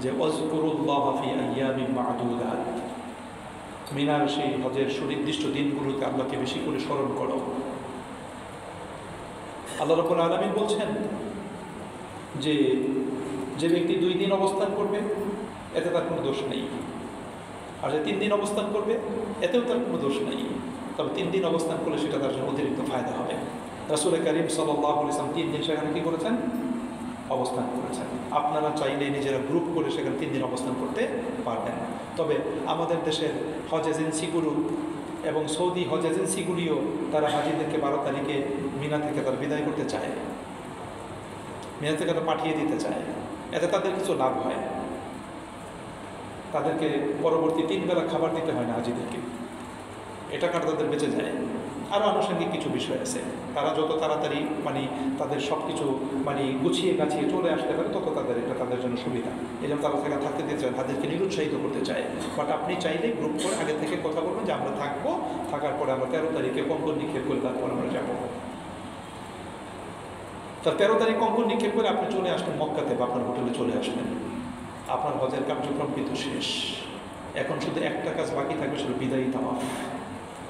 যে ওয়াজকুরুল্লাহ ফি আইয়ামিন মা'দুদাত, মিনার সেই হজের সুনির্দিষ্ট দিনগুলোতে আল্লাহকে বেশি করে স্মরণ করো। আল্লাহ রাব্বুল আলামিন বলছেন যে ব্যক্তি 2 দিন অবস্থান করবে এতে তার কোনো দোষ নেই, আর যে 3 দিন অবস্থান করবে এতেও তার কোনো দোষ নেই, তবে 3 দিন অবস্থান করলে সেটা তার জন্য অতিরিক্ত ফায়দা হবে। রাসূল কারীম সাল্লাল্লাহু আলাইহি ওয়াসাল্লাম 3 দিন সেখানে কী করেছেন? অবস্থান করেছেন। আপনারা চাইলে নিজেরা গ্রুপ করে সেখানে 3 দিন অবস্থান করতে পারবেন। তবে আমাদের দেশের হজ এজেন্সিগুলো এবং সৌদি হজ এজেন্সিগুলিও তারা হাজিদেরকে 12 তারিখে মিনা থেকে তারা বিদায় করতে চায়, মিনা থেকে তারা পাঠিয়ে দিতে চায়। এতে তাদের কিছু লাভ হয়, তাদেরকে পরবর্তী 3 বেলা খাবার দিতে হয় না হাজিদেরকে, এটা কার তাদের বেঁচে যায়। আরও আনুষঙ্গিক কিছু বিষয় আছে, তারা যত তাড়াতাড়ি তাদের সব কিছু গুছিয়ে গাছিয়ে চলে আসতে পারে তত এটা তাদের জন্য সুবিধা। এই জন্য তারা সেখানে থাকতে দিতে চায়, তাদেরকে নিরুৎসাহিত করতে চায়। বাট আপনি চাইলে গ্রুপ করে আগে থেকে কথা বলবেন যে আমরা থাকবো, থাকার পরে আমরা 13 তারিখে কঙ্কন নিক্ষেপ করে তারপর আমরা যাবো। তার 13 তারিখ কঙ্কন নিক্ষেপ করে আপনি চলে আসলেন মক্কাতে বা আপনার হোটেলে চলে আসলেন, আপনার হজের কার্যক্রম কিন্তু শেষ। এখন শুধু একটা কাজ বাকি থাকবে, সেটা বিদায়ী তাওয়াফ।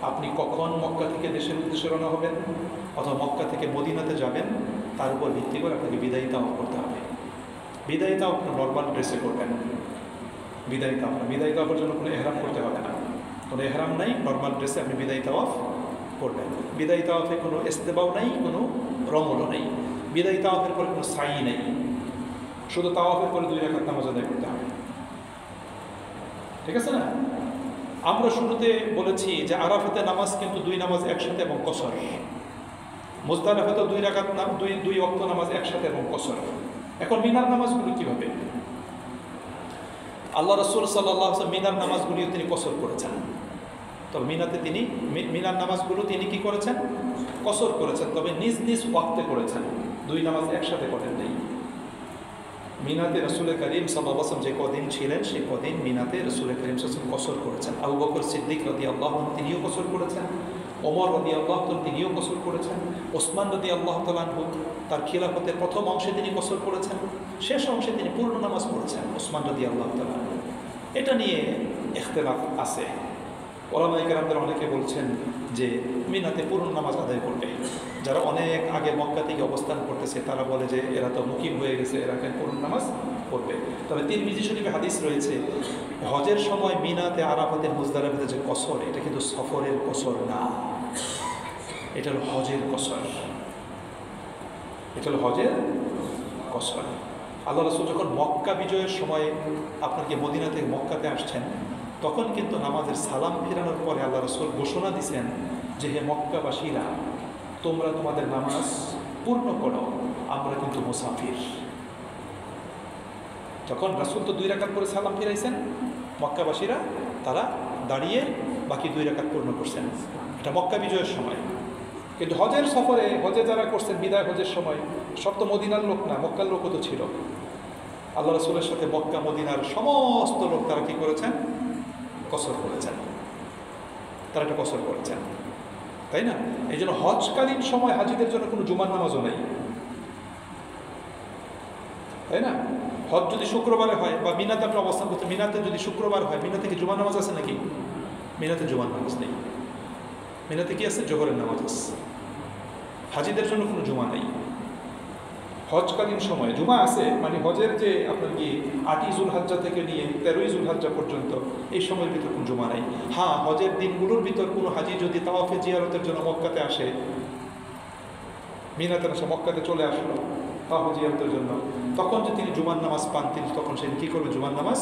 আপনি কখন মক্কা থেকে দেশের উদ্দেশ্যে রওনা হবেন অথবা মক্কা থেকে মদিনাতে যাবেন তার উপর ভিত্তি করে আপনাকে বিদায়ী তাওয়াফ করতে হবে। বিদায়ী তাওয়াফ আপনি নর্মাল ড্রেসে করবেন। বিদায়ী তাওয়াফের জন্য কোনো এহরাম করতে হবে না, কোনো এহরাম নাই, নর্মাল ড্রেসে আপনি বিদায়ী তাওয়াফ করবেন। বিদায়ী তাওয়াফে কোনো ইস্তেবাও নাই, কোনো রমলও নেই। বিদায়ী তাওয়াফের পরে কোনো সাই নেই, শুধু তাওয়াফের পরে 2 রাকাত নামাজ আদায় করতে হবে। ঠিক আছে না? আমরা শুরুতে বলেছি যে আরাফাতে নামাজ কিন্তু 2 নামাজ একসাথে এবং কসর। মুজদালিফাতে 2 রাকাত দুই ওয়াক্ত নামাজ একসাথে এবং কসর। এখন মিনার নামাজগুলো কিভাবে? আল্লাহ রাসূল সাল্লাল্লাহু আলাইহি ওয়াসাল্লাম মিনার নামাজগুলিও তিনি কসর করেছেন। তবে মিনার নামাজগুলো তিনি কি করেছেন? কসর করেছেন, তবে নিজ নিজ ওয়াক্তে করেছেন, 2 নামাজ একসাথে করেন নাই। মিনাতে রাসূল করিম সাল্লাল্লাহু আলাইহি ওয়াসাল্লাম যে কদিন ছিলেন সেই কদিন মিনাতে রাসূল করিম সাল্লাল্লাহু আলাইহি ওয়াসাল্লাম কসর করেছেন। আবু বকর সিদ্দিক রাদিয়াল্লাহু আনহু তিনিও কসর করেছেন, ওমর রাদিয়াল্লাহু তাআলা তিনিও কসর করেছেন, ওসমান রাদিয়াল্লাহু তাআলা আনহু তার খিলাফতের প্রথম অংশে তিনি কসর করেছেন, শেষ অংশে তিনি পূর্ণ নামাজ পড়েছেন ওসমান রাদিয়াল্লাহু তাআলা আনহু। এটা নিয়ে ইখতিলাফ আছে। ওলামায়ে কেরামদের অনেকে বলছেন যে মিনাতে পূর্ণ নামাজ আদায় করবে। যারা অনেক আগে মক্কা থেকে অবস্থান করতেছে তারা বলে যে এরা তো মুকিম হয়ে গেছে, এরা পূর্ণ নামাজ পড়বে। তবে তিরমিজি শরীফে হাদিস রয়েছে, হজের সময় মিনাতে, আরাফাতে, মুজদালিফাতে যে কসর, এটা কিন্তু সফরের কসর না, এটা হলো হজের কসর। এটা হলো হজের কসর। আল্লাহ রাসূল যখন মক্কা বিজয়ের সময় আপনাকে মদিনা থেকে মক্কাতে আসছেন, তখন কিন্তু নামাজের সালাম ফিরানোর পরে আল্লাহ রাসূল ঘোষণা দিয়েছেন যে হে মক্কাবাসীরা, তোমরা তোমাদের নামাজ পূর্ণ করো, আমরা কিন্তু মুসাফির। যখন রাসূল তো 2 রাকাত করে সালাম ফিরাইছেন, মক্কাবাসীরা তারা দাঁড়িয়ে বাকি 2 রাকাত পূর্ণ করছেন। এটা মক্কা বিজয়ের সময়। কিন্তু হজের সফরে, হজে যারা করছেন বিদায় হজের সময়, সব তো মদিনার লোক না, মক্কার লোকও তো ছিল। আল্লাহ রাসূলের সাথে মক্কা মদিনার সমস্ত লোক তারা কি করেছেন? কসর করেছেন। তারা একটা কসর করেছেন, তাই না? এই জন্য হজকালীন সময় হাজিদের জন্য কোনো জুমার নামাজও নেই, তাই না? হজ যদি শুক্রবারে হয় বা মিনাতে আপনি অবস্থান করতে, মিনাতে যদি শুক্রবার হয়, মিনা থেকে জুমার নামাজ আছে নাকি? মিনাতে জুমার নামাজ নেই। মিনাতে কি আছে? জোহরের নামাজ আছে। হাজিদের জন্য কোনো জুমা নেই হজকালীন সময়ে। জুমা আছে হজের যে আপনার কি 8ই জুলহজ্জা থেকে নিয়ে 13ই জুলহজ্জা পর্যন্ত এই সময়ের ভিতর কোনো জুমা নেই। হ্যাঁ, হজের দিনগুলোর ভিতর কোনো হাজি যদি তাওয়াফে জিয়ারতের জন্য মক্কাতে আসে, মিনাতে আসে, মক্কাতে চলে আসলো তাওয়াফে জিয়ারতের জন্য, তখন যদি তিনি জুমার নামাজ পান, তিনি তখন সে কী করবে? জুমার নামাজ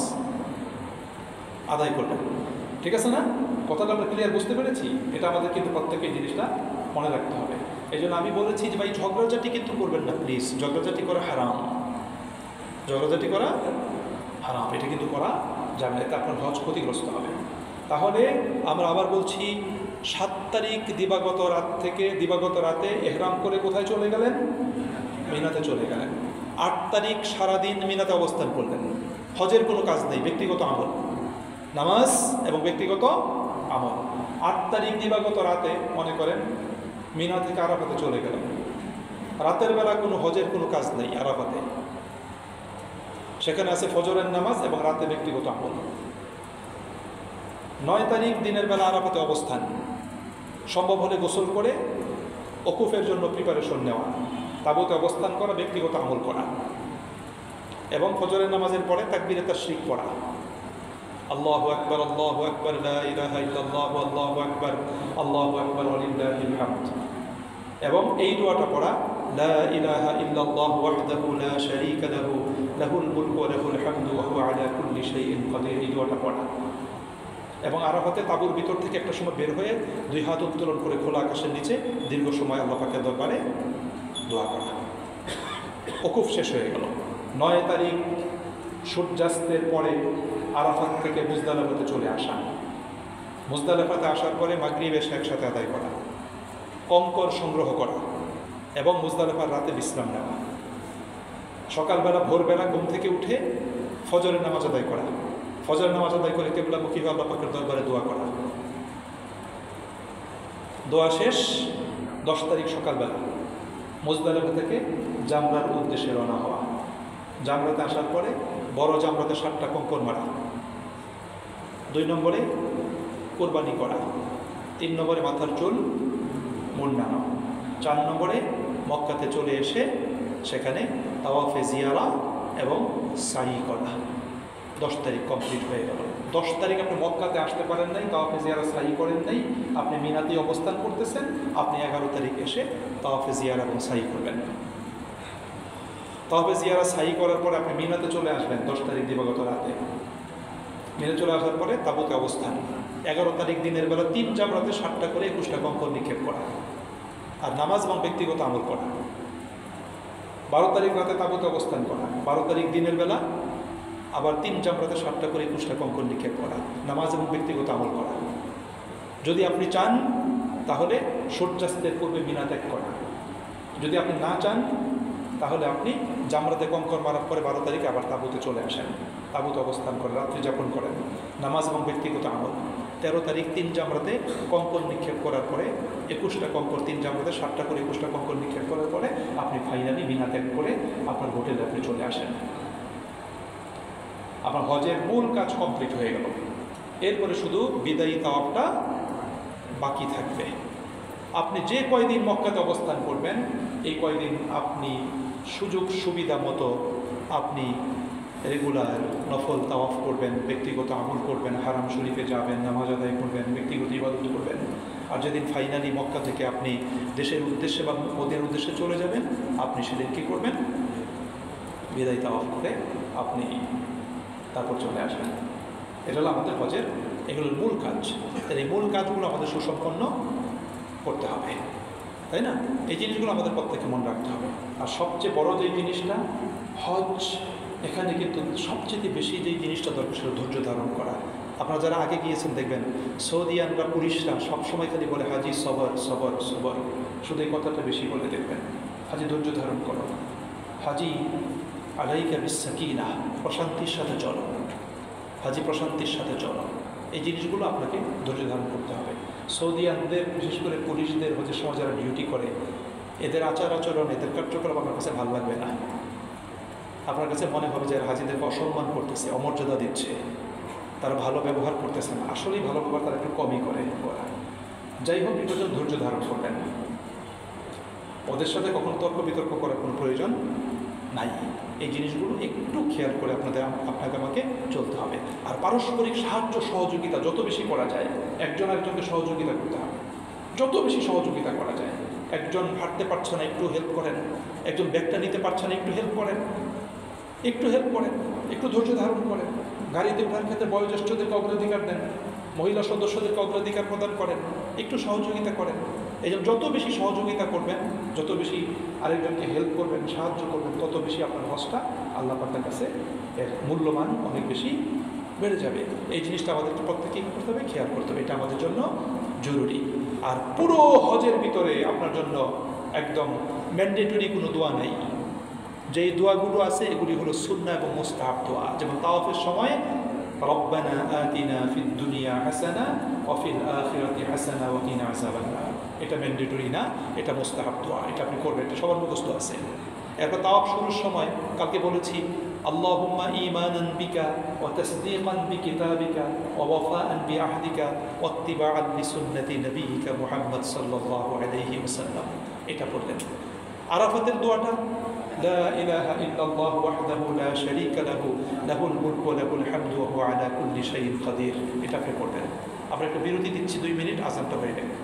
আদায় করবেন। ঠিক আছে না? কথাটা আমরা ক্লিয়ার বুঝতে পেরেছি? এটা আমাদের কিন্তু প্রত্যেকেই জিনিসটা মনে রাখতে হবে। এই জন্য আমি বলেছি যে ভাই ঝগড়াঝাটি কিন্তু করবেন না প্লিজ। ঝগড়াঝাটি করা হারাম, ঝগড়াঝাটি করা হারাম, এটা কিন্তু করা যাবে না, এতে আপনার হজ ক্ষতিগ্রস্ত হবে। তাহলে আমরা আবার বলছি, 7 তারিখ দিবাগত রাতে এহরাম করে কোথায় চলে গেলেন? মিনাতে চলে গেলেন। 8 তারিখ সারাদিন মিনাতে অবস্থান করলেন। হজের কোনো কাজ নেই, ব্যক্তিগত আমল, নামাজ এবং ব্যক্তিগত আমল। 8 তারিখ দিবাগত রাতে মনে করেন মিনা থেকে আরাফাতে চলে গেলেন। রাতের বেলা কোনো হজের কোনো কাজ নেই আরাফাতে, সেখানে আছে ফজরের নামাজ এবং রাতে ব্যক্তিগত আমল। 9 তারিখ দিনের বেলা আরাফাতে অবস্থান, সম্ভব হলে গোসল করে ওকুফের জন্য প্রিপারেশন নেওয়া, তাবুতে অবস্থান করা, ব্যক্তিগত আমল করা এবং ফজরের নামাজের পরে তাকবীরে তাশরিক পড়া, আল্লাহু আকবার, আল্লাহু আকবার, লা ইলাহা ইল্লাল্লাহ, আল্লাহু আকবার, আল্লাহু আকবার ওয়া লিল্লাহিল হামদ। এবং এই দোয়াটা পড়া, লা ইলাহা ইল্লাল্লাহ ওয়াহদাহু লা শারীকা লাহু লাহুল মুলকু ওয়া লাহুল হামদু ওয়া হুয়া আলা কুল্লি শাইইন কাদির, এই দোয়াটা পড়া। এবং আরাফাতে তাঁবুর ভিতর থেকে একটা সময় বের হয়ে 2 হাত উত্তোলন করে খোলা আকাশের নিচে দীর্ঘ সময় আল্লাহ পাকের দরবারে দোয়া করা। ওকুফ শেষ হয়ে গেল। 9 তারিখ সূর্যাস্তের পরে আরাফাত থেকে মুজদালিফাতে চলে আসা। মুজদালিফাতে আসার পরে মাগরিব এশা একসাথে আদায় করা, কঙ্কর সংগ্রহ করা এবং মুজদালিফার রাতে বিশ্রাম নেওয়া। সকালবেলা ভোরবেলা ঘুম থেকে উঠে ফজরের নামাজ আদায় করা, ফজরের নামাজ আদায় করে কিবলামুখী হয়ে আল্লাহ পাকের দরবারে দোয়া করা। দোয়া শেষ 10 তারিখ সকালবেলা মুজদালিফা থেকে জামরার উদ্দেশ্যে রওনা হওয়া। জামরাতে আসার পরে বড় জামরাতে 7টা কঙ্কর মারা। 2 নম্বরে কোরবানি করা। 3 নম্বরে মাথার চুল মুন্ডানো। 4 নম্বরে মক্কাতে চলে এসে সেখানে তাওয়াফে জিয়ারা এবং সাই করা। 10 তারিখ কমপ্লিট হয়ে গেল। 10 তারিখ আপনি মক্কাতে আসতে পারেন নাই, তাওয়াফে জিয়ারা সাই করেন নাই, আপনি মিনাতেই অবস্থান করতেছেন, আপনি 11 তারিখ এসে তাওয়াফে জিয়ারা এবং সাই করবেন। তাওয়াফে জিয়ারা সাই করার পরে আপনি মিনাতে চলে আসবেন 10 তারিখ দিবাগত রাতে। মিনে চলে আসার পরে তাঁবুতে অবস্থান। 11 তারিখ দিনের বেলা 3 জামরাতে 7টা করে 21টা কঙ্কর নিক্ষেপ করা আর নামাজ এবং ব্যক্তিগত আমল করা। 12 তারিখ রাতে তাঁবুতে অবস্থান করা। 12 তারিখ দিনের বেলা আবার 3 জামরাতে 7টা করে 21টা কঙ্কর নিক্ষেপ করা, নামাজ এবং ব্যক্তিগত আমল করা। যদি আপনি চান তাহলে সূর্যাস্তের পূর্বে মিনা ত্যাগ করা। যদি আপনি না চান তাহলে আপনি জামরাতে কঙ্কর মারার পরে 12 তারিখে আবার তাঁবুতে চলে আসেন, তাঁবুতে অবস্থান করেন, রাত্রি যাপন করেন, নামাজ এবং ব্যক্তিগত আমল। 13 তারিখ 3 জামরাতে কঙ্কর নিক্ষেপ করার পরে 21টা কঙ্কর, 3 জামরাতে 7টা করে 21টা কঙ্কর নিক্ষেপ করার পরে আপনি ফাইনালি মিনা ত্যাগ করে আপনার হোটেলে আপনি চলে আসেন। আপনার হজের মূল কাজ কমপ্লিট হয়ে গেল। এরপরে শুধু বিদায়ী তাওয়াফটা বাকি থাকবে। আপনি যে কয়দিন মক্কাতে অবস্থান করবেন এই কয়দিন আপনি সুযোগ সুবিধা মতো আপনি রেগুলার নফল তাওয়াফ করবেন, ব্যক্তিগত আমল করবেন, হারাম শরীফে যাবেন, নামাজ আদায় করবেন, ব্যক্তিগত ইবাদত করবেন। আর যেদিন ফাইনালি মক্কা থেকে আপনি দেশের উদ্দেশ্যে বা মদিনার উদ্দেশ্যে চলে যাবেন, আপনি সেদিন কী করবেন? বিদায়ী তাওয়াফ করে আপনি তারপর চলে আসবেন। এটা হলো আমাদের হজের, এগুলোর মূল কাজ। এই মূল কাজগুলো আমাদের সুসম্পন্ন করতে হবে, তাই না? এই জিনিসগুলো আমাদের প্রত্যেককে মনে রাখতে হবে। আর সবচেয়ে বড় যে জিনিসটা হজ, এখানে কিন্তু সবচেয়ে বেশি যেই জিনিসটা দরকার ছিল ধৈর্য ধারণ করা। আপনারা যারা আগে গিয়েছেন দেখবেন সৌদিয়ান বা পুলিশরা সবসময় খালি বলে হাজি সবর সবর সবর, শুধু এই কথাটা বেশি বলে দেখবেন। হাজি ধৈর্য ধারণ করো, হাজি আলাইকা বিসাকিনা, প্রশান্তির সাথে চলো, হাজি প্রশান্তির সাথে চলো। এই জিনিসগুলো আপনাকে ধৈর্য ধারণ করতে হবে। সৌদিয়ানদের বিশেষ করে পুলিশদের হজের সময় যারা ডিউটি করে, এদের আচার আচরণ, এদের কার্যকলাপ আপনার কাছে ভালো লাগবে না। আপনার কাছে মনে হবে যে হাজিদেরকে অসম্মান করতেছে, অমর্যাদা দিচ্ছে, তারা ভালো ব্যবহার করতেছে না। আসলেই ভালো ব্যবহার তারা একটু কমই করে। যাই হোক, একটু ধৈর্য ধারণ করবেন। ওদের সাথে কখনো তর্ক বিতর্ক করার কোনো প্রয়োজন নাই। এই জিনিসগুলো একটু খেয়াল করে আপনাকে আমাকে চলতে হবে। আর পারস্পরিক সাহায্য সহযোগিতা যত বেশি করা যায়, একজন আরেকজনকে সহযোগিতা করতে হবে। যত বেশি সহযোগিতা করা যায়, একজন হাঁটতে পারছে না একটু হেল্প করেন, একজন ব্যাগটা নিতে পারছে না একটু হেল্প করেন, একটু হেল্প করেন, একটু ধৈর্য ধারণ করেন। গাড়িতে ওঠার ক্ষেত্রে বয়োজ্যেষ্ঠদেরকে অগ্রাধিকার দেন, মহিলা সদস্যদেরকে অগ্রাধিকার প্রদান করেন, একটু সহযোগিতা করেন। এই জন্য যত বেশি সহযোগিতা করবেন, যত বেশি আরেকজনকে হেল্প করবেন, সাহায্য করবেন, তত বেশি আপনার হজটা আল্লাহ পাকের কাছে এর মূল্যমান অনেক বেশি বেড়ে যাবে। এই জিনিসটা আমাদেরকে প্রত্যেকেই করতে হবে, খেয়াল করতে হবে। এটা আমাদের জন্য জরুরি। আর পুরো হজের ভিতরে আপনার জন্য একদম ম্যান্ডেটরি কোনো দোয়া নেই। যেই দোয়াগুলো আছে এগুলি হলো সুন্নাহ এবং মুস্তাহাব দোয়া। যেমন তাওয়াফের সময় রব্বানা আতিনা ফিদ দুনিয়া হাসানা ওয়া ফিল আখিরাতি হাসানা ওয়া কিনা আযাবান নার, এটা ম্যান্ডেটরি না, এটা মুস্তাহাব দোয়া, এটা আপনি করবেন, এটা সবার মুখস্থ আছে। এরপর তাওয়াফ শুরুর সময় কালকে বলেছি আল্লাহুম্মা ঈমানান বিকা ওয়া তাসদীকান বিকিতাবিকা ওয়া ওয়াফাআন বিআহদিকা ওয়া ইত্তিবাআন লিসুন্নতি নবিয়িকা মুহাম্মদ সাল্লাল্লাহু আলাইহি ওয়াসাল্লাম, এটা পড়লেন। আরাফাতের দোয়াটা লা ইলাহা ইল্লাল্লাহু ওয়াহদাহু লা শারীকা লাহু লাহুল মুলকু ওয়া লাহুল হামদু ওয়া হুয়া আলা কুল্লি শাইইন কাদির, এটা আপনি পড়বেন। আমরা একটা বিরতি দিচ্ছি 2 মিনিট, আযানটা হয়ে যাবে।